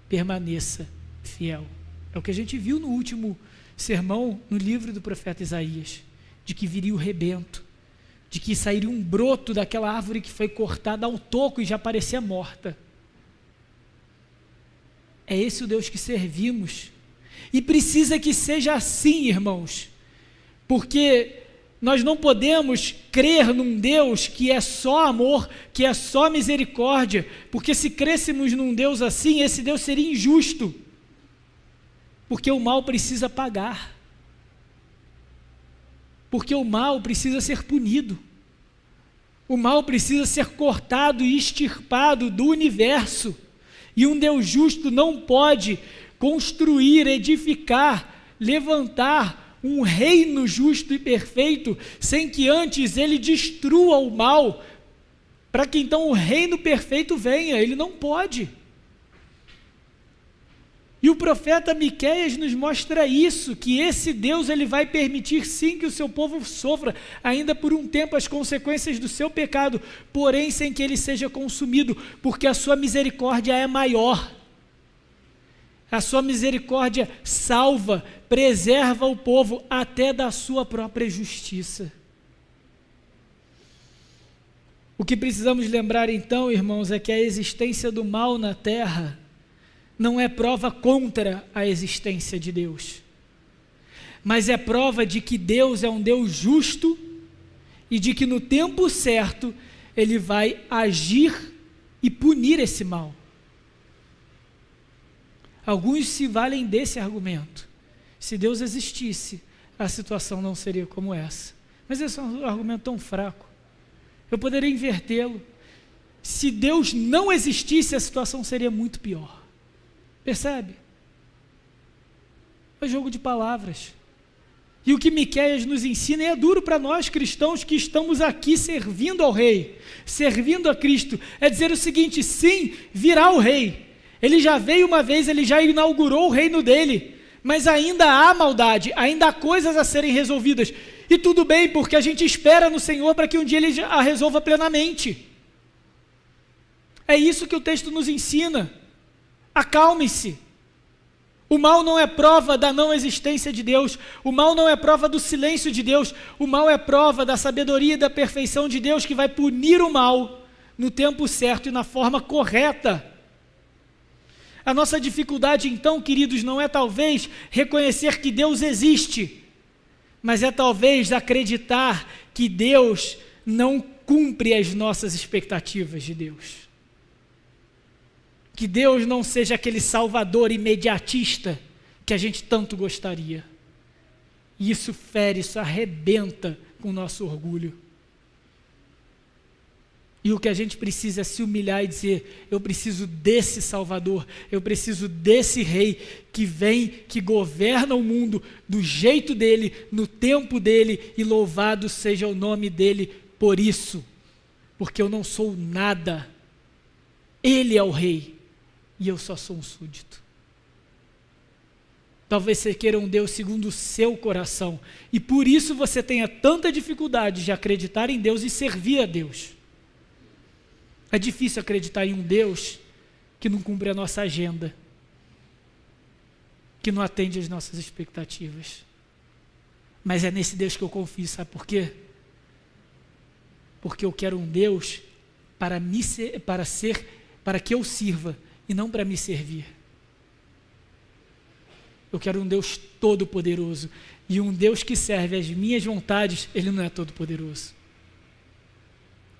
permaneça fiel. É o que a gente viu no último sermão, no livro do profeta Isaías, de que viria o rebento, de que sairia um broto daquela árvore que foi cortada ao toco e já parecia morta. É esse o Deus que servimos, e precisa que seja assim, irmãos, porque nós não podemos crer num Deus que é só amor, que é só misericórdia, porque se crêssemos num Deus assim, esse Deus seria injusto, porque o mal precisa pagar, porque o mal precisa ser punido, o mal precisa ser cortado e extirpado do universo, e um Deus justo não pode construir, edificar, levantar um reino justo e perfeito, sem que antes ele destrua o mal, para que então o reino perfeito venha. Ele não pode. E o profeta Miqueias nos mostra isso, que esse Deus ele vai permitir sim que o seu povo sofra, ainda por um tempo, as consequências do seu pecado, porém sem que ele seja consumido, porque a sua misericórdia é maior. A sua misericórdia salva, preserva o povo até da sua própria justiça. O que precisamos lembrar então, irmãos, é que a existência do mal na terra não é prova contra a existência de Deus, mas é prova de que Deus é um Deus justo e de que no tempo certo Ele vai agir e punir esse mal. Alguns se valem desse argumento. Se Deus existisse, a situação não seria como essa. Mas esse é um argumento tão fraco. Eu poderia invertê-lo. Se Deus não existisse, a situação seria muito pior. Percebe? É jogo de palavras. E o que Miqueias nos ensina é duro para nós cristãos que estamos aqui servindo ao Rei, servindo a Cristo. É dizer o seguinte: sim, virá o Rei. Ele já veio uma vez, ele já inaugurou o reino dele, mas ainda há maldade, ainda há coisas a serem resolvidas. E tudo bem, porque a gente espera no Senhor para que um dia ele a resolva plenamente. É isso que o texto nos ensina. Acalme-se. O mal não é prova da não existência de Deus, o mal não é prova do silêncio de Deus, o mal é prova da sabedoria e da perfeição de Deus, que vai punir o mal no tempo certo e na forma correta. A nossa dificuldade então, queridos, não é talvez reconhecer que Deus existe, mas é talvez acreditar que Deus não cumpre as nossas expectativas de Deus. Que Deus não seja aquele salvador imediatista que a gente tanto gostaria. E isso fere, isso arrebenta com o nosso orgulho. E o que a gente precisa é se humilhar e dizer: eu preciso desse Salvador, eu preciso desse Rei que vem, que governa o mundo do jeito dele, no tempo dele, e louvado seja o nome dele por isso, porque eu não sou nada, ele é o Rei e eu só sou um súdito. Talvez você queira um Deus segundo o seu coração, e por isso você tenha tanta dificuldade de acreditar em Deus e servir a Deus. É difícil acreditar em um Deus que não cumpre a nossa agenda, que não atende às nossas expectativas. Mas é nesse Deus que eu confio, sabe por quê? Porque eu quero um Deus para que eu sirva e não para me servir. Eu quero um Deus todo-poderoso, e um Deus que serve às minhas vontades, ele não é todo-poderoso.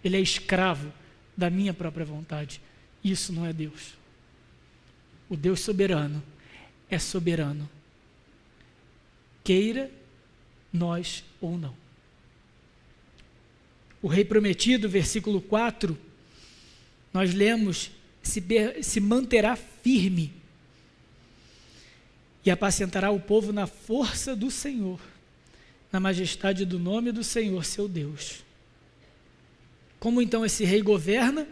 Ele é escravo da minha própria vontade. Isso não é Deus. O Deus soberano é soberano, queira nós ou não. O Rei prometido, versículo 4, nós lemos: se manterá firme e apacentará o povo na força do Senhor, na majestade do nome do Senhor, seu Deus. Como então esse rei governa?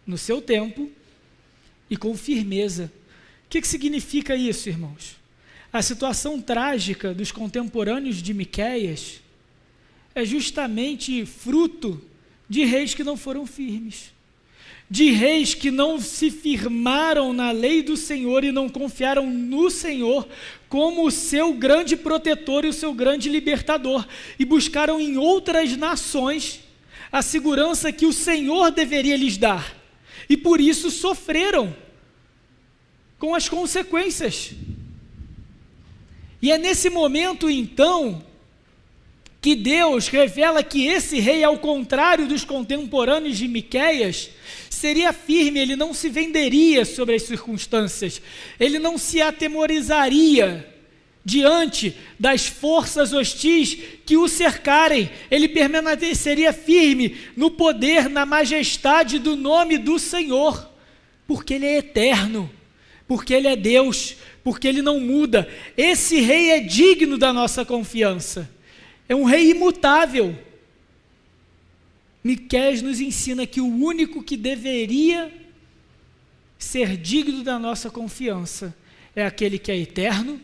No seu tempo e com firmeza. O que significa isso, irmãos? A situação trágica dos contemporâneos de Miqueias é justamente fruto de reis que não foram firmes, de reis que não se firmaram na lei do Senhor e não confiaram no Senhor como o seu grande protetor e o seu grande libertador, e buscaram em outras nações a segurança que o Senhor deveria lhes dar, e por isso sofreram com as consequências. E é nesse momento então que Deus revela que esse rei, ao contrário dos contemporâneos de Miqueias, seria firme, ele não se venderia sobre as circunstâncias, ele não se atemorizaria diante das forças hostis que o cercarem, ele permaneceria firme no poder, na majestade do nome do Senhor, porque ele é eterno, porque ele é Deus, porque ele não muda. Esse rei é digno da nossa confiança, é um rei imutável. Miqueias nos ensina que o único que deveria ser digno da nossa confiança é aquele que é eterno,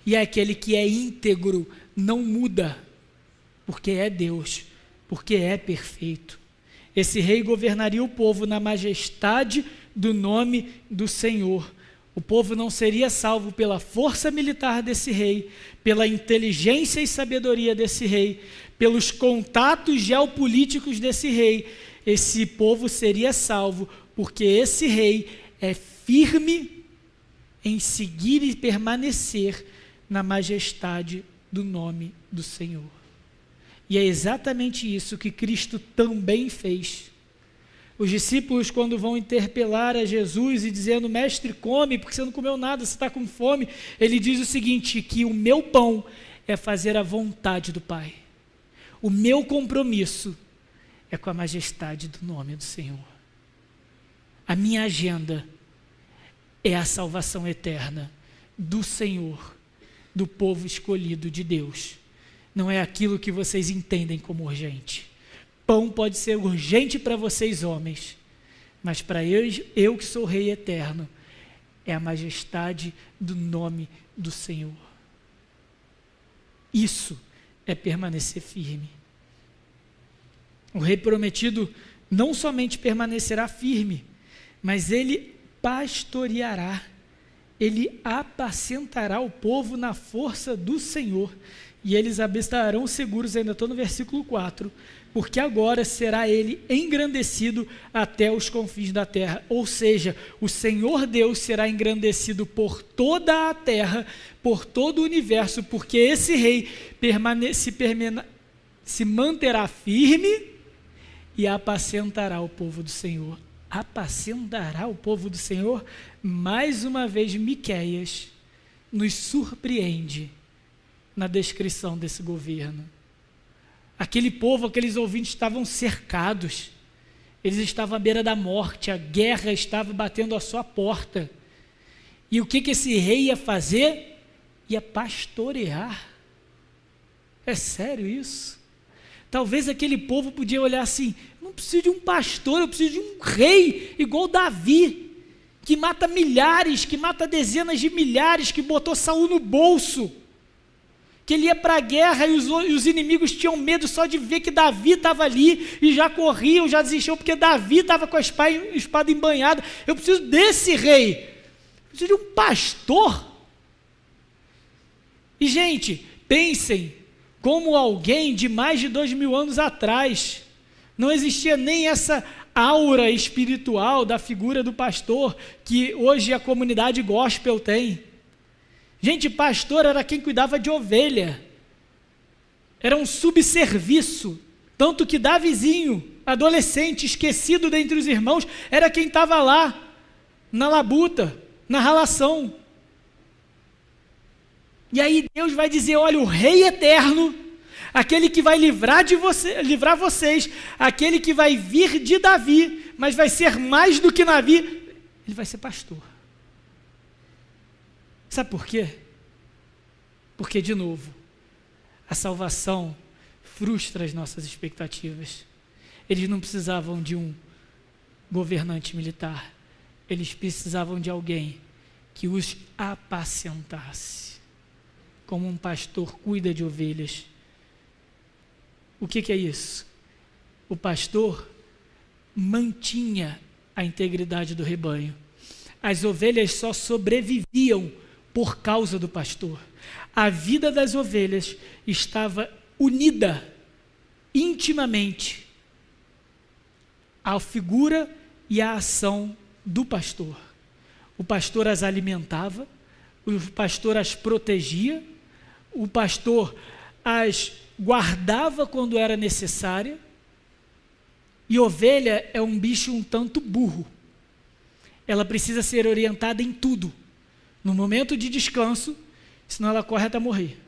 e é aquele que é íntegro, não muda, porque é Deus, porque é perfeito. Esse rei governaria o povo na majestade do nome do Senhor. O povo não seria salvo pela força militar desse rei, pela inteligência e sabedoria desse rei, pelos contatos geopolíticos desse rei. Esse povo seria salvo porque esse rei é firme em seguir e permanecer na majestade do nome do Senhor. E é exatamente isso que Cristo também fez. Os discípulos, quando vão interpelar a Jesus e dizendo: mestre, come, porque você não comeu nada, você está com fome, ele diz o seguinte, que o meu pão é fazer a vontade do Pai. O meu compromisso é com a majestade do nome do Senhor. A minha agenda é a salvação eterna do Senhor, do povo escolhido de Deus. Não é aquilo que vocês entendem como urgente. Pão pode ser urgente para vocês, homens, mas para eu que sou Rei eterno, é a majestade do nome do Senhor. Isso é permanecer firme. O rei prometido não somente permanecerá firme, mas ele pastoreará, ele apacentará o povo na força do Senhor, e eles habitarão seguros, ainda estou no versículo 4, porque agora será ele engrandecido até os confins da terra. Ou seja, o Senhor Deus será engrandecido por toda a terra, por todo o universo, porque esse rei se manterá firme e apacentará o povo do Senhor. Apacentará o povo do Senhor. Mais uma vez, Miqueias nos surpreende na descrição desse governo. Aquele povo, aqueles ouvintes estavam cercados, eles estavam à beira da morte, a guerra estava batendo à sua porta. E o que esse rei ia fazer? Ia pastorear. É sério isso? Talvez aquele povo podia olhar assim: não preciso de um pastor, eu preciso de um rei igual Davi, que mata milhares, que mata dezenas de milhares, que botou Saul no bolso, que ele ia para a guerra e os inimigos tinham medo só de ver que Davi estava ali e já corriam, já desistiam, porque Davi estava com a espada embanhada. Eu preciso desse rei, eu preciso de um pastor. E gente, pensem como alguém de mais de 2000 anos atrás, não existia nem essa aura espiritual da figura do pastor que hoje a comunidade gospel tem. Gente, pastor era quem cuidava de ovelha, era um subserviço, tanto que Davizinho, adolescente, esquecido dentre os irmãos, era quem estava lá, na labuta, na ralação. E aí Deus vai dizer: olha, o rei eterno, aquele que vai livrar vocês, aquele que vai vir de Davi, mas vai ser mais do que Davi, ele vai ser pastor. Sabe por quê? Porque, de novo, a salvação frustra as nossas expectativas. Eles não precisavam de um governante militar, eles precisavam de alguém que os apacentasse, como um pastor cuida de ovelhas. O que é isso? O pastor mantinha a integridade do rebanho. As ovelhas só sobreviviam por causa do pastor. A vida das ovelhas estava unida intimamente à figura e à ação do pastor. O pastor as alimentava, o pastor as protegia, o pastor as guardava quando era necessária. E ovelha é um bicho um tanto burro. Ela precisa ser orientada em tudo. No momento de descanso, senão ela corre até morrer.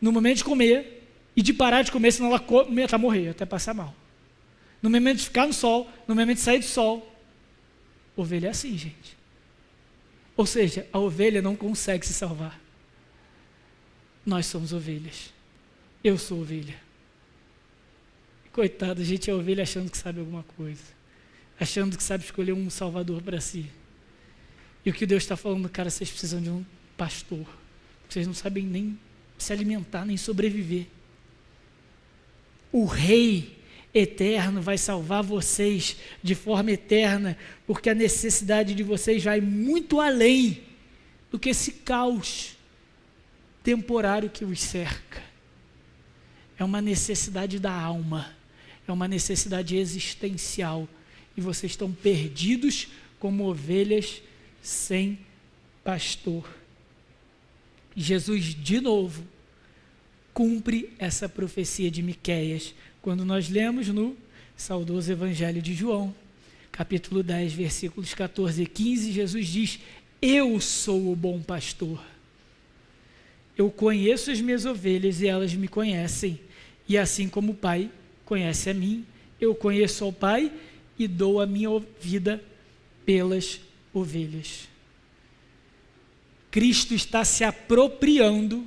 No momento de comer e de parar de comer, senão ela come até morrer, até passar mal. No momento de ficar no sol, no momento de sair do sol. Ovelha é assim, gente. Ou seja, a ovelha não consegue se salvar. Nós somos ovelhas. Eu sou ovelha. Coitado, a gente é ovelha achando que sabe alguma coisa, achando que sabe escolher um salvador para si. E o que Deus está falando: cara, vocês precisam de um pastor, vocês não sabem nem se alimentar, nem sobreviver. O rei eterno vai salvar vocês de forma eterna, porque a necessidade de vocês vai muito além do que esse caos temporário que os cerca. É uma necessidade da alma, é uma necessidade existencial, e vocês estão perdidos como ovelhas sem pastor. Jesus, de novo, cumpre essa profecia de Miqueias, quando nós lemos no saudoso Evangelho de João, capítulo 10, versículos 14 e 15, Jesus diz: eu sou o bom pastor. Eu conheço as minhas ovelhas e elas me conhecem, e assim como o Pai conhece a mim, eu conheço ao Pai e dou a minha vida pelas ovelhas. Cristo está se apropriando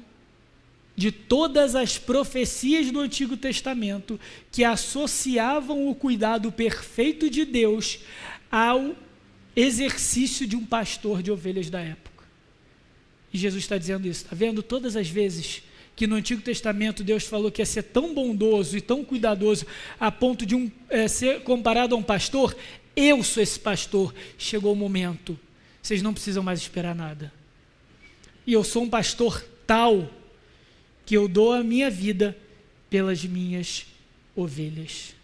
de todas as profecias do Antigo Testamento que associavam o cuidado perfeito de Deus ao exercício de um pastor de ovelhas da época. E Jesus está dizendo isso, está vendo? Todas as vezes que no Antigo Testamento Deus falou que ia ser tão bondoso e tão cuidadoso a ponto de ser comparado a um pastor, eu sou esse pastor, chegou o momento, vocês não precisam mais esperar nada. E eu sou um pastor tal que eu dou a minha vida pelas minhas ovelhas.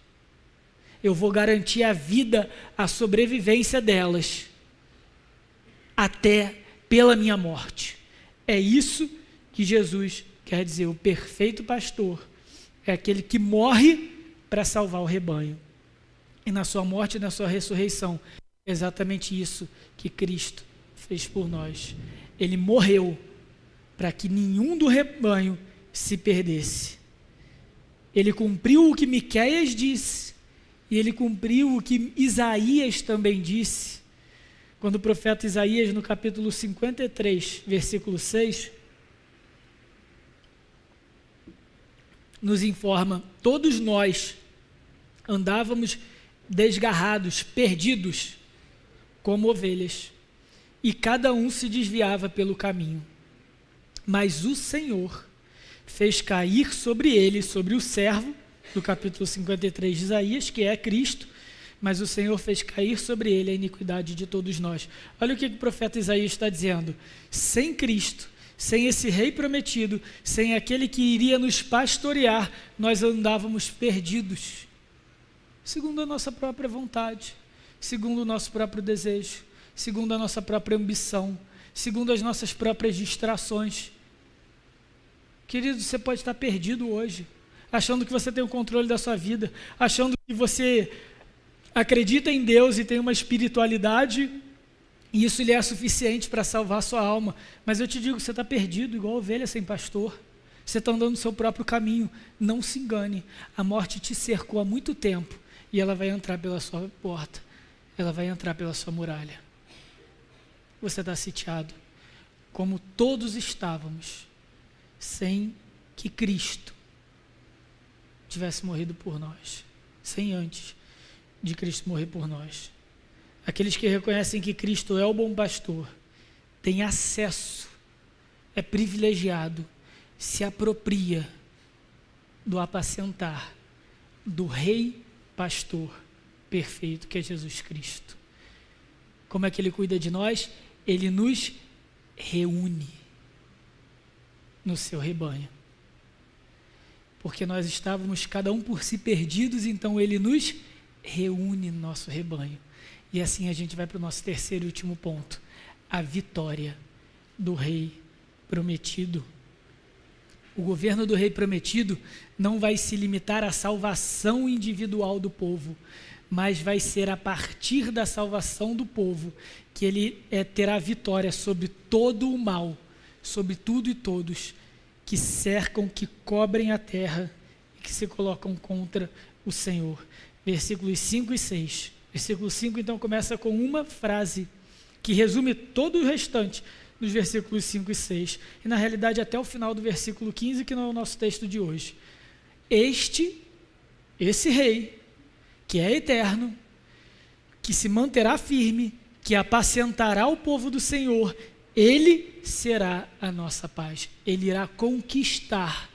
Eu vou garantir a vida, a sobrevivência delas, até pela minha morte. É isso que Jesus quer dizer. O perfeito pastor é aquele que morre para salvar o rebanho. E na sua morte e na sua ressurreição, é exatamente isso que Cristo fez por nós. Ele morreu para que nenhum do rebanho se perdesse. Ele cumpriu o que Miqueias disse, e ele cumpriu o que Isaías também disse, quando o profeta Isaías, no capítulo 53, versículo 6, nos informa: todos nós andávamos desgarrados, perdidos, como ovelhas, e cada um se desviava pelo caminho. Mas o Senhor fez cair sobre ele, sobre o servo, do capítulo 53 de Isaías, que é Cristo, mas o Senhor fez cair sobre ele a iniquidade de todos nós. Olha o que o profeta Isaías está dizendo: sem Cristo, sem esse rei prometido, sem aquele que iria nos pastorear, nós andávamos perdidos, segundo a nossa própria vontade, segundo o nosso próprio desejo, segundo a nossa própria ambição, segundo as nossas próprias distrações. Querido, você pode estar perdido hoje, achando que você tem o controle da sua vida, achando que você acredita em Deus e tem uma espiritualidade, e isso lhe é suficiente para salvar a sua alma. Mas eu te digo, você está perdido, igual ovelha sem pastor. Você está andando no seu próprio caminho. Não se engane, a morte te cercou há muito tempo, e ela vai entrar pela sua porta, ela vai entrar pela sua muralha. Você está sitiado, como todos estávamos, sem que Cristo tivesse morrido por nós, sem antes de Cristo morrer por nós. Aqueles que reconhecem que Cristo é o bom pastor, têm acesso, é privilegiado, se apropria do apacentar do Rei Pastor perfeito, que é Jesus Cristo. Como é que Ele cuida de nós? Ele nos reúne no seu rebanho. Porque nós estávamos cada um por si perdidos, então Ele nos reúne no nosso rebanho. E assim a gente vai para o nosso terceiro e último ponto: a vitória do Rei prometido. O governo do Rei prometido não vai se limitar à salvação individual do povo, mas vai ser a partir da salvação do povo que ele terá vitória sobre todo o mal, sobre tudo e todos que cercam, que cobrem a terra e que se colocam contra o Senhor. Versículos 5 e 6. Versículo 5, então, começa com uma frase que resume todo o restante dos versículos 5 e 6. E, na realidade, até o final do versículo 15, que não é o nosso texto de hoje. Esse rei, que é eterno, que se manterá firme, que apacentará o povo do Senhor, ele será a nossa paz. Ele irá conquistar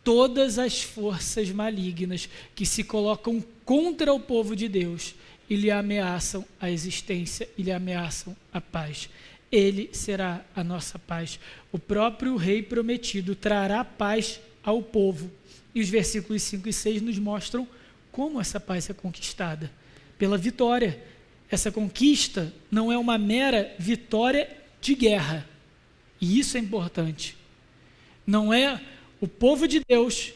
todas as forças malignas que se colocam contra o povo de Deus e lhe ameaçam a existência e lhe ameaçam a paz. Ele será a nossa paz. O próprio Rei prometido trará paz ao povo. E os versículos 5 e 6 nos mostram como essa paz é conquistada. Pela vitória. Essa conquista não é uma mera vitória de guerra. E isso é importante. Não é o povo de Deus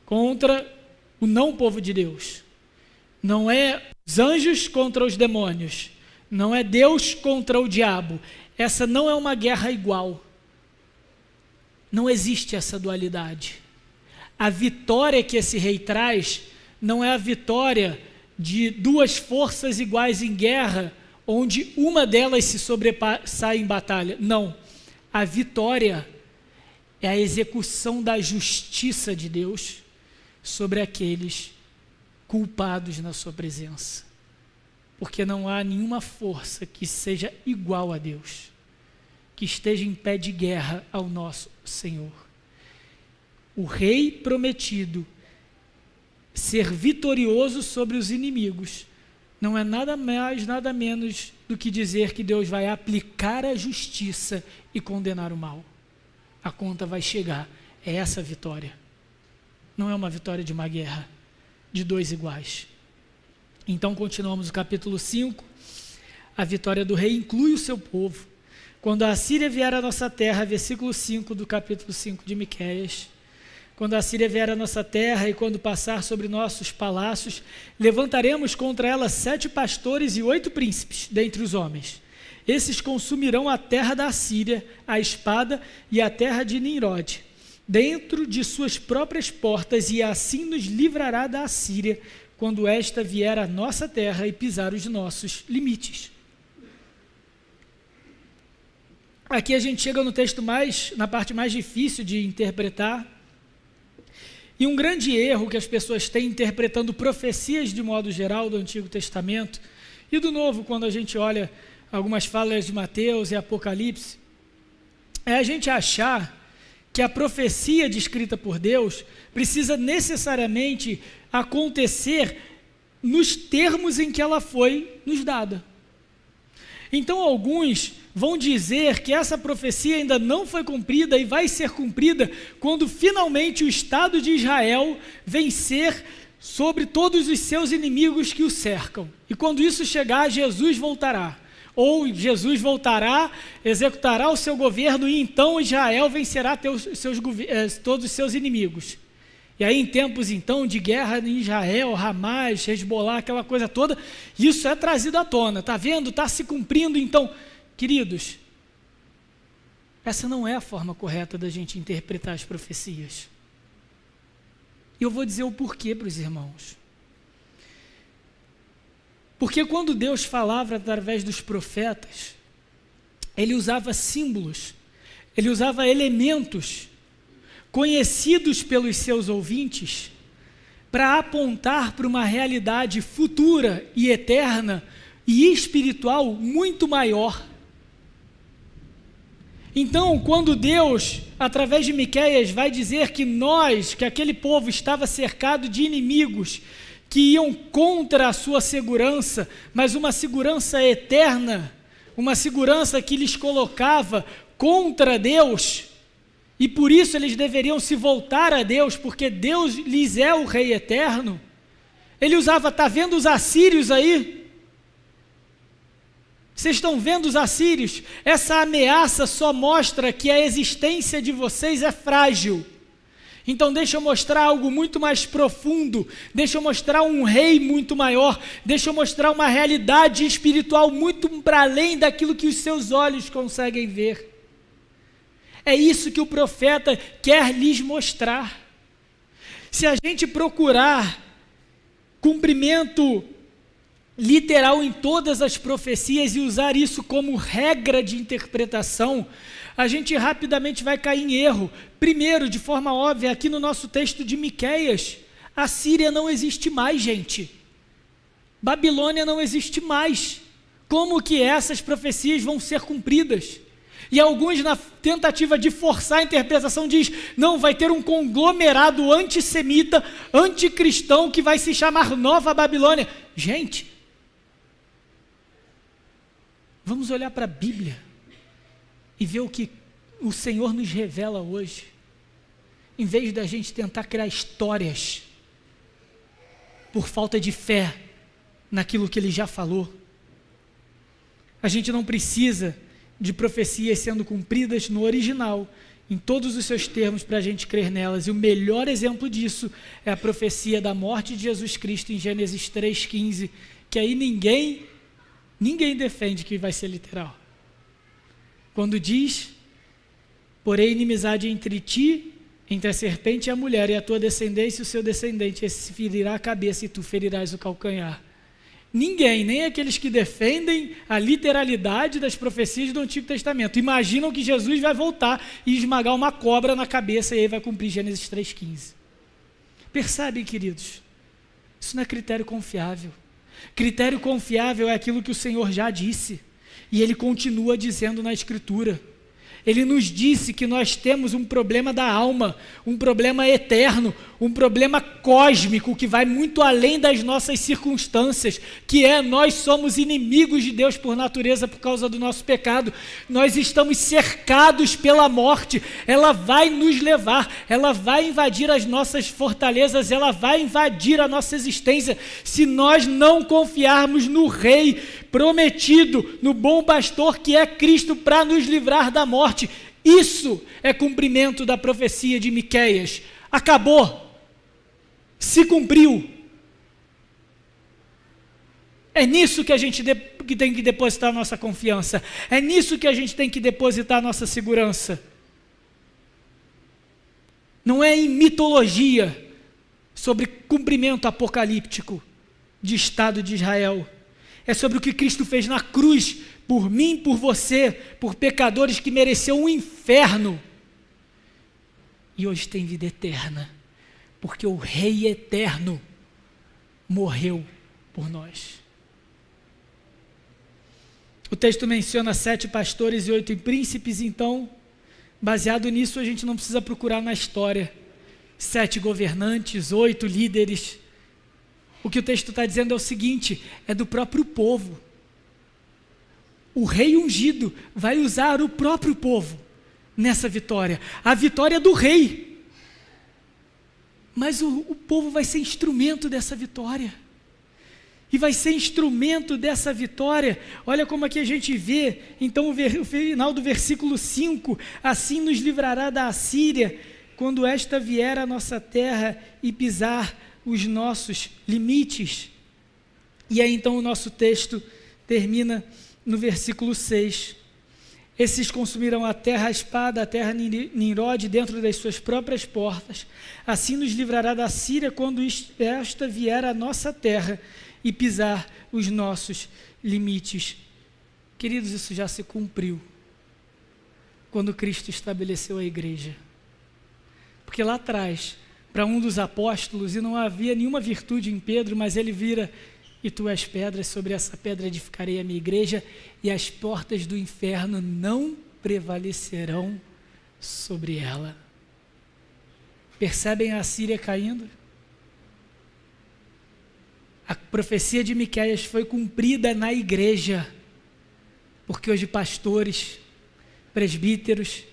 contra o não povo de Deus. Não é os anjos contra os demônios. Não é Deus contra o diabo. Essa não é uma guerra igual. Não existe essa dualidade. A vitória que esse rei traz não é a vitória de duas forças iguais em guerra, onde uma delas se sobressai em batalha. Não. A vitória é a execução da justiça de Deus sobre aqueles culpados na sua presença. porque não há nenhuma força que seja igual a Deus, que esteja em pé de guerra ao nosso Senhor. O rei prometido ser vitorioso sobre os inimigos não é nada mais, nada menos do que dizer que Deus vai aplicar a justiça e condenar o mal. A conta vai chegar. É essa a vitória. Não é uma vitória de uma guerra, de dois iguais. Então continuamos o capítulo 5. A vitória do rei inclui o seu povo. Quando a Assíria vier à nossa terra, versículo 5 do capítulo 5 de Miqueias. Quando a Assíria vier à nossa terra e quando passar sobre nossos palácios, levantaremos contra ela 7 pastores e 8 príncipes dentre os homens. Esses consumirão a terra da Assíria, a espada e a terra de Nimrod, dentro de suas próprias portas, e assim nos livrará da Assíria, quando esta vier à nossa terra e pisar os nossos limites. Aqui a gente chega no texto na parte mais difícil de interpretar. E um grande erro que as pessoas têm interpretando profecias de modo geral do Antigo Testamento e do Novo, quando a gente olha algumas falas de Mateus e Apocalipse, é a gente achar que a profecia descrita por Deus precisa necessariamente acontecer nos termos em que ela foi nos dada. Então alguns vão dizer que essa profecia ainda não foi cumprida e vai ser cumprida quando finalmente o Estado de Israel vencer sobre todos os seus inimigos que o cercam. E quando isso chegar, Jesus voltará. Ou Jesus voltará, executará o seu governo e então Israel vencerá todos os seus inimigos. E aí em tempos então de guerra em Israel, Hamas, Hezbollah, aquela coisa toda, isso é trazido à tona, está vendo? Está se cumprindo. Então, queridos, essa não é a forma correta da gente interpretar as profecias. E eu vou dizer o porquê para os irmãos. Porque quando Deus falava através dos profetas, Ele usava símbolos, Ele usava elementos conhecidos pelos seus ouvintes para apontar para uma realidade futura e eterna e espiritual muito maior. Então, quando Deus, através de Miqueias, vai dizer que aquele povo estava cercado de inimigos que iam contra a sua segurança, mas uma segurança eterna, uma segurança que lhes colocava contra Deus, e por isso eles deveriam se voltar a Deus, porque Deus lhes é o Rei eterno. Ele usava, está vendo os assírios aí? Vocês estão vendo os assírios? Essa ameaça só mostra que a existência de vocês é frágil. Então deixa eu mostrar algo muito mais profundo, deixa eu mostrar um rei muito maior, deixa eu mostrar uma realidade espiritual muito para além daquilo que os seus olhos conseguem ver. É isso que o profeta quer lhes mostrar. Se a gente procurar cumprimento literal em todas as profecias e usar isso como regra de interpretação, a gente rapidamente vai cair em erro. Primeiro, de forma óbvia, aqui no nosso texto de Miqueias, a Síria não existe mais, gente. Babilônia não existe mais. Como que essas profecias vão ser cumpridas? E alguns, na tentativa de forçar a interpretação, diz, não, vai ter um conglomerado antissemita, anticristão, que vai se chamar Nova Babilônia. Gente, vamos olhar para a Bíblia e ver o que o Senhor nos revela hoje, em vez da gente tentar criar histórias por falta de fé naquilo que Ele já falou. A gente não precisa de profecias sendo cumpridas no original, em todos os seus termos, para a gente crer nelas, e o melhor exemplo disso é a profecia da morte de Jesus Cristo em Gênesis 3,15, que aí ninguém defende que vai ser literal. Quando diz, porém inimizade entre ti, entre a serpente e a mulher, e a tua descendência e o seu descendente, esse ferirá a cabeça e tu ferirás o calcanhar. Ninguém, nem aqueles que defendem a literalidade das profecias do Antigo Testamento, imaginam que Jesus vai voltar e esmagar uma cobra na cabeça e aí vai cumprir Gênesis 3,15. Percebem, queridos? Isso não é critério confiável. Critério confiável é aquilo que o Senhor já disse, e Ele continua dizendo na Escritura. Ele nos disse que nós temos um problema da alma, um problema eterno, um problema cósmico que vai muito além das nossas circunstâncias, que é nós somos inimigos de Deus por natureza por causa do nosso pecado. Nós estamos cercados pela morte, ela vai nos levar, ela vai invadir as nossas fortalezas, ela vai invadir a nossa existência, se nós não confiarmos no Rei prometido, no bom pastor que é Cristo para nos livrar da morte. Isso é cumprimento da profecia de Miqueias. Acabou, se cumpriu. É nisso que a gente que tem que depositar a nossa confiança, é nisso que a gente tem que depositar a nossa segurança. Não é em mitologia sobre cumprimento apocalíptico de Estado de Israel. É sobre o que Cristo fez na cruz, por mim, por você, por pecadores que mereciam um inferno. E hoje tem vida eterna, porque o Rei eterno morreu por nós. O texto menciona 7 pastores e 8 príncipes, então, baseado nisso, a gente não precisa procurar na história. 7 governantes, 8 líderes. O que o texto está dizendo é o seguinte, é do próprio povo. O rei ungido vai usar o próprio povo nessa vitória. A vitória do rei. Mas o povo vai ser instrumento dessa vitória. E vai ser instrumento dessa vitória. Olha como aqui a gente vê, então o final do versículo 5, assim nos livrará da Assíria, quando esta vier à nossa terra e pisar os nossos limites. E aí então o nosso texto termina no versículo 6. Esses consumirão a terra, a espada, a terra Nimrod dentro das suas próprias portas. Assim nos livrará da Síria quando esta vier à nossa terra e pisar os nossos limites. Queridos, isso já se cumpriu quando Cristo estabeleceu a igreja. Porque lá atrás, para um dos apóstolos, e não havia nenhuma virtude em Pedro, mas ele vira, e tu és pedra, sobre essa pedra edificarei a minha igreja, e as portas do inferno não prevalecerão sobre ela. Percebem a Assíria caindo? A profecia de Miqueias foi cumprida na igreja, porque hoje pastores, presbíteros,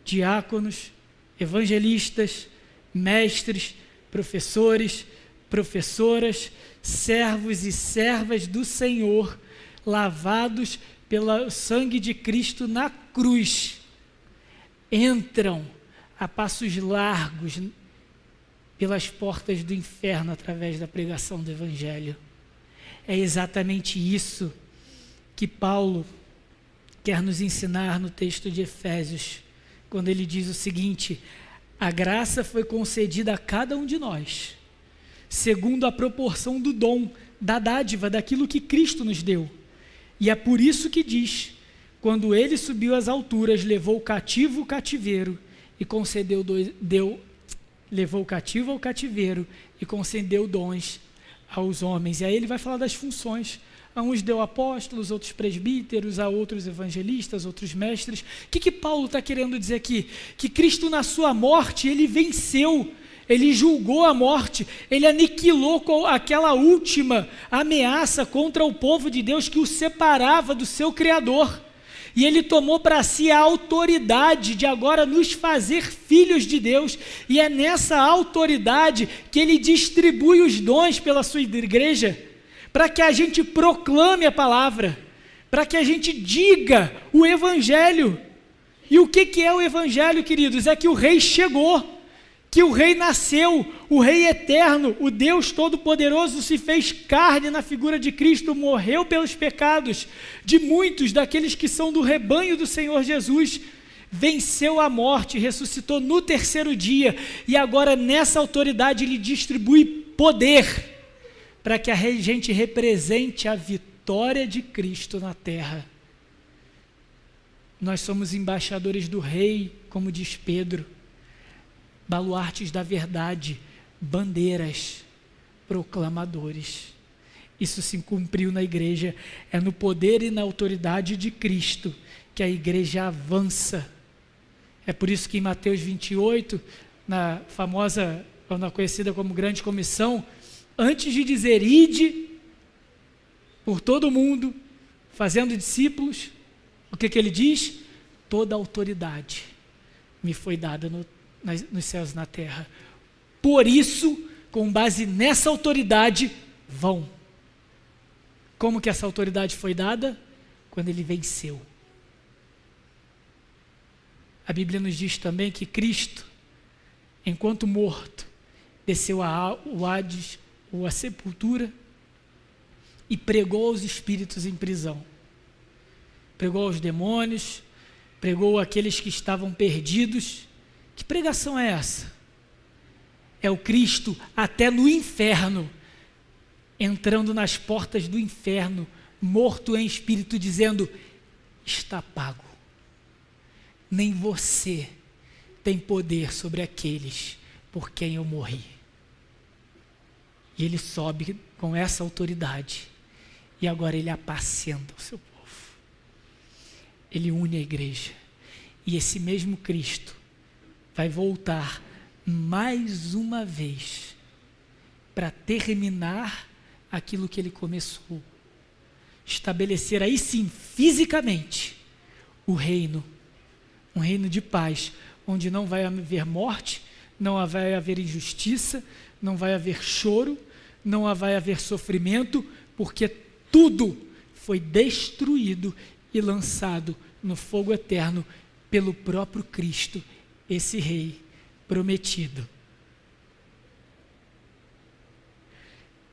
diáconos, evangelistas, mestres, professores, professoras, servos e servas do Senhor, lavados pelo sangue de Cristo na cruz, entram a passos largos pelas portas do inferno através da pregação do Evangelho. É exatamente isso que Paulo quer nos ensinar no texto de Efésios, quando ele diz o seguinte: a graça foi concedida a cada um de nós, segundo a proporção do dom, da dádiva, daquilo que Cristo nos deu. E é por isso que diz, quando ele subiu às alturas, levou cativo o cativeiro e concedeu levou o cativo ao cativeiro e concedeu dons aos homens. E aí ele vai falar das funções. A uns deu apóstolos, outros presbíteros, a outros evangelistas, outros mestres. O que Paulo está querendo dizer aqui? Que Cristo na sua morte, ele venceu, ele julgou a morte, ele aniquilou aquela última ameaça contra o povo de Deus que o separava do seu Criador. E ele tomou para si a autoridade de agora nos fazer filhos de Deus. E é nessa autoridade que ele distribui os dons pela sua igreja, para que a gente proclame a palavra, para que a gente diga o Evangelho. E o que é o Evangelho, queridos? É que o Rei chegou, que o Rei nasceu, o Rei eterno, o Deus Todo-Poderoso se fez carne na figura de Cristo, morreu pelos pecados de muitos daqueles que são do rebanho do Senhor Jesus, venceu a morte, ressuscitou no terceiro dia, e agora nessa autoridade ele distribui poder, para que a gente represente a vitória de Cristo na terra. Nós somos embaixadores do Rei, como diz Pedro, baluartes da verdade, bandeiras, proclamadores. Isso se cumpriu na igreja. É no poder e na autoridade de Cristo que a igreja avança. É por isso que em Mateus 28, na famosa, ou na conhecida como Grande Comissão, antes de dizer ide por todo mundo, fazendo discípulos, o que ele diz? Toda autoridade me foi dada nos céus e na terra. Por isso, com base nessa autoridade, vão. Como que essa autoridade foi dada? Quando ele venceu. A Bíblia nos diz também que Cristo, enquanto morto, desceu o Hades, ou a sepultura, e pregou aos espíritos em prisão. Pregou aos demônios, pregou àqueles que estavam perdidos. Que pregação é essa? É o Cristo até no inferno, entrando nas portas do inferno, morto em espírito, dizendo: está pago. Nem você tem poder sobre aqueles por quem eu morri. E ele sobe com essa autoridade, e agora ele apacenta o seu povo. Ele une a igreja, e esse mesmo Cristo vai voltar mais uma vez para terminar aquilo que ele começou. Estabelecer aí sim, fisicamente, o reino, um reino de paz, onde não vai haver morte, não vai haver injustiça, não vai haver choro, não vai haver sofrimento, porque tudo foi destruído e lançado no fogo eterno pelo próprio Cristo, esse Rei prometido,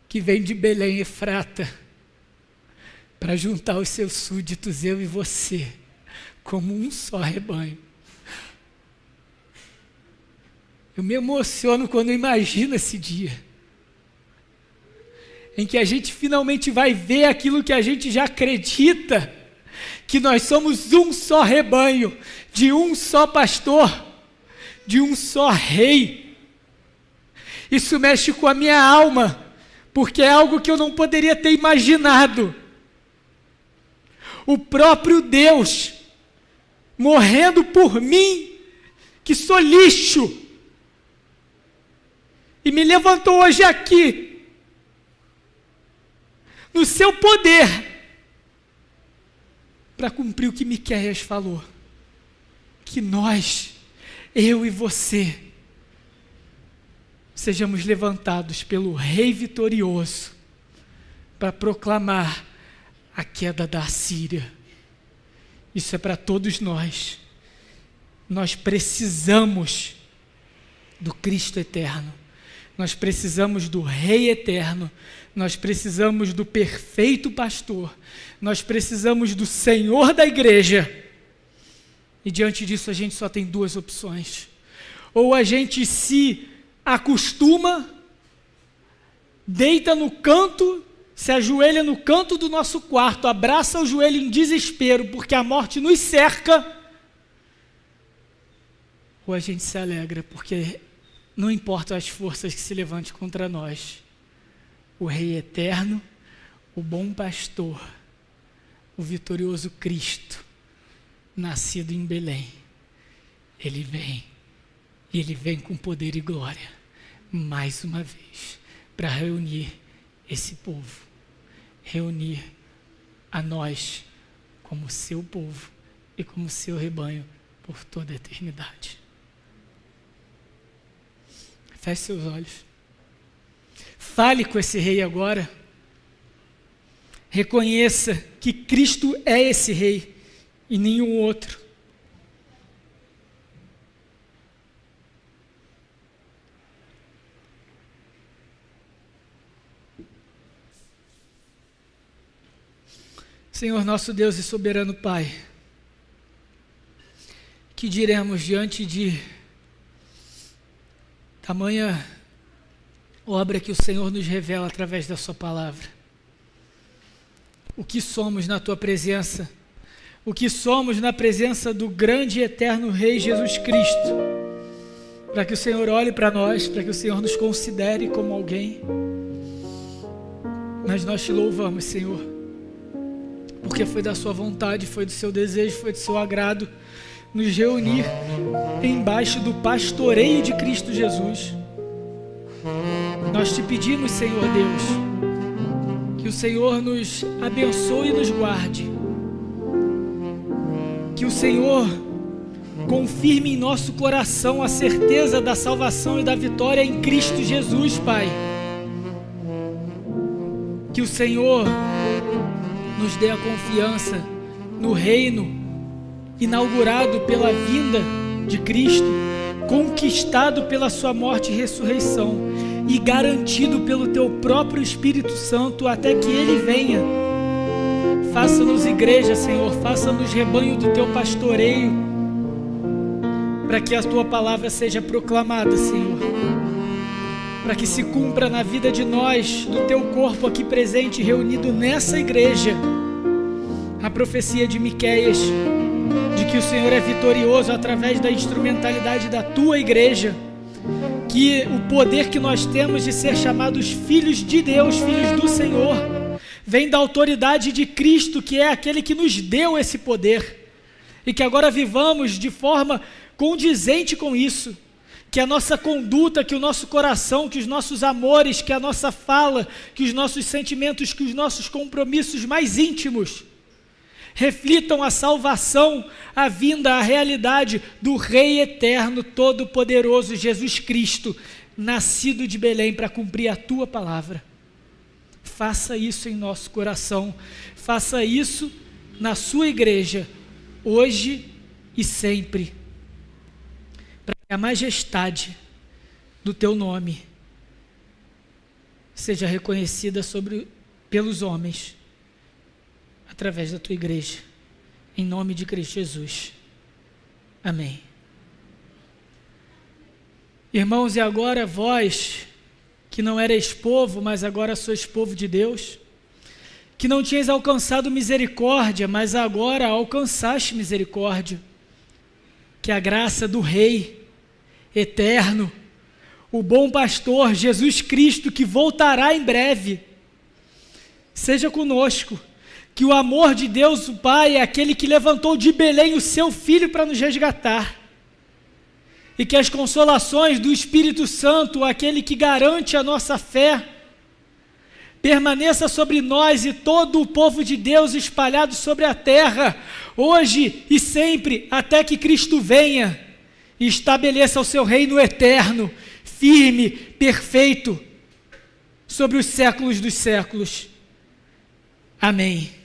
que vem de Belém Efrata para juntar os seus súditos, eu e você, como um só rebanho. Eu me emociono quando imagino esse dia, em que a gente finalmente vai ver aquilo que a gente já acredita, que nós somos um só rebanho, de um só pastor, de um só rei. Isso mexe com a minha alma, porque é algo que eu não poderia ter imaginado. O próprio Deus morrendo por mim, que sou lixo, e me levantou hoje aqui, no seu poder, para cumprir o que Miqueias falou, que nós, eu e você, sejamos levantados pelo Rei vitorioso, para proclamar a queda da Assíria. Isso é para todos nós. Nós precisamos do Cristo eterno. Nós precisamos do Rei eterno. Nós precisamos do perfeito pastor. Nós precisamos do Senhor da igreja. E diante disso a gente só tem duas opções. Ou a gente se acostuma, deita no canto, se ajoelha no canto do nosso quarto, abraça o joelho em desespero, porque a morte nos cerca, ou a gente se alegra, porque não importam as forças que se levantem contra nós, o Rei eterno, o bom pastor, o vitorioso Cristo, nascido em Belém, ele vem, e ele vem com poder e glória, mais uma vez, para reunir esse povo, reunir a nós como seu povo e como seu rebanho por toda a eternidade. Feche seus olhos. Fale com esse rei agora. Reconheça que Cristo é esse rei e nenhum outro. Senhor nosso Deus e soberano Pai, que diremos diante de tamanha obra que o Senhor nos revela através da sua palavra? O que somos na tua presença? O que somos na presença do grande e eterno Rei Jesus Cristo? Para que o Senhor olhe para nós, para que o Senhor nos considere como alguém. Mas nós te louvamos, Senhor, porque foi da sua vontade, foi do seu desejo, foi do seu agrado nos reunir embaixo do pastoreio de Cristo Jesus. Nós te pedimos, Senhor Deus, que o Senhor nos abençoe e nos guarde, que o Senhor confirme em nosso coração a certeza da salvação e da vitória em Cristo Jesus, Pai. Que o Senhor nos dê a confiança no reino inaugurado pela vinda de Cristo, conquistado pela sua morte e ressurreição e garantido pelo teu próprio Espírito Santo até que ele venha. Faça-nos igreja, Senhor, faça-nos rebanho do teu pastoreio, para que a tua palavra seja proclamada, Senhor, para que se cumpra na vida de nós, do teu corpo aqui presente, reunido nessa igreja, a profecia de Miqueias, de que o Senhor é vitorioso através da instrumentalidade da tua igreja, que o poder que nós temos de ser chamados filhos de Deus, filhos do Senhor, vem da autoridade de Cristo, que é aquele que nos deu esse poder, e que agora vivamos de forma condizente com isso, que a nossa conduta, que o nosso coração, que os nossos amores, que a nossa fala, que os nossos sentimentos, que os nossos compromissos mais íntimos reflitam a salvação, a vinda, a realidade do Rei eterno, todo-poderoso, Jesus Cristo, nascido de Belém para cumprir a tua palavra. Faça isso em nosso coração, faça isso na sua igreja, hoje e sempre, para que a majestade do teu nome seja reconhecida pelos homens, através da tua igreja, em nome de Cristo Jesus. Amém. Irmãos, e agora vós, que não erais povo, mas agora sois povo de Deus, que não tinhas alcançado misericórdia, mas agora alcançaste misericórdia, que a graça do Rei eterno, o bom pastor Jesus Cristo, que voltará em breve, seja conosco, que o amor de Deus o Pai é aquele que levantou de Belém o seu Filho para nos resgatar, e que as consolações do Espírito Santo, aquele que garante a nossa fé, permaneça sobre nós e todo o povo de Deus espalhado sobre a terra, hoje e sempre, até que Cristo venha e estabeleça o seu reino eterno, firme, perfeito, sobre os séculos dos séculos. Amém.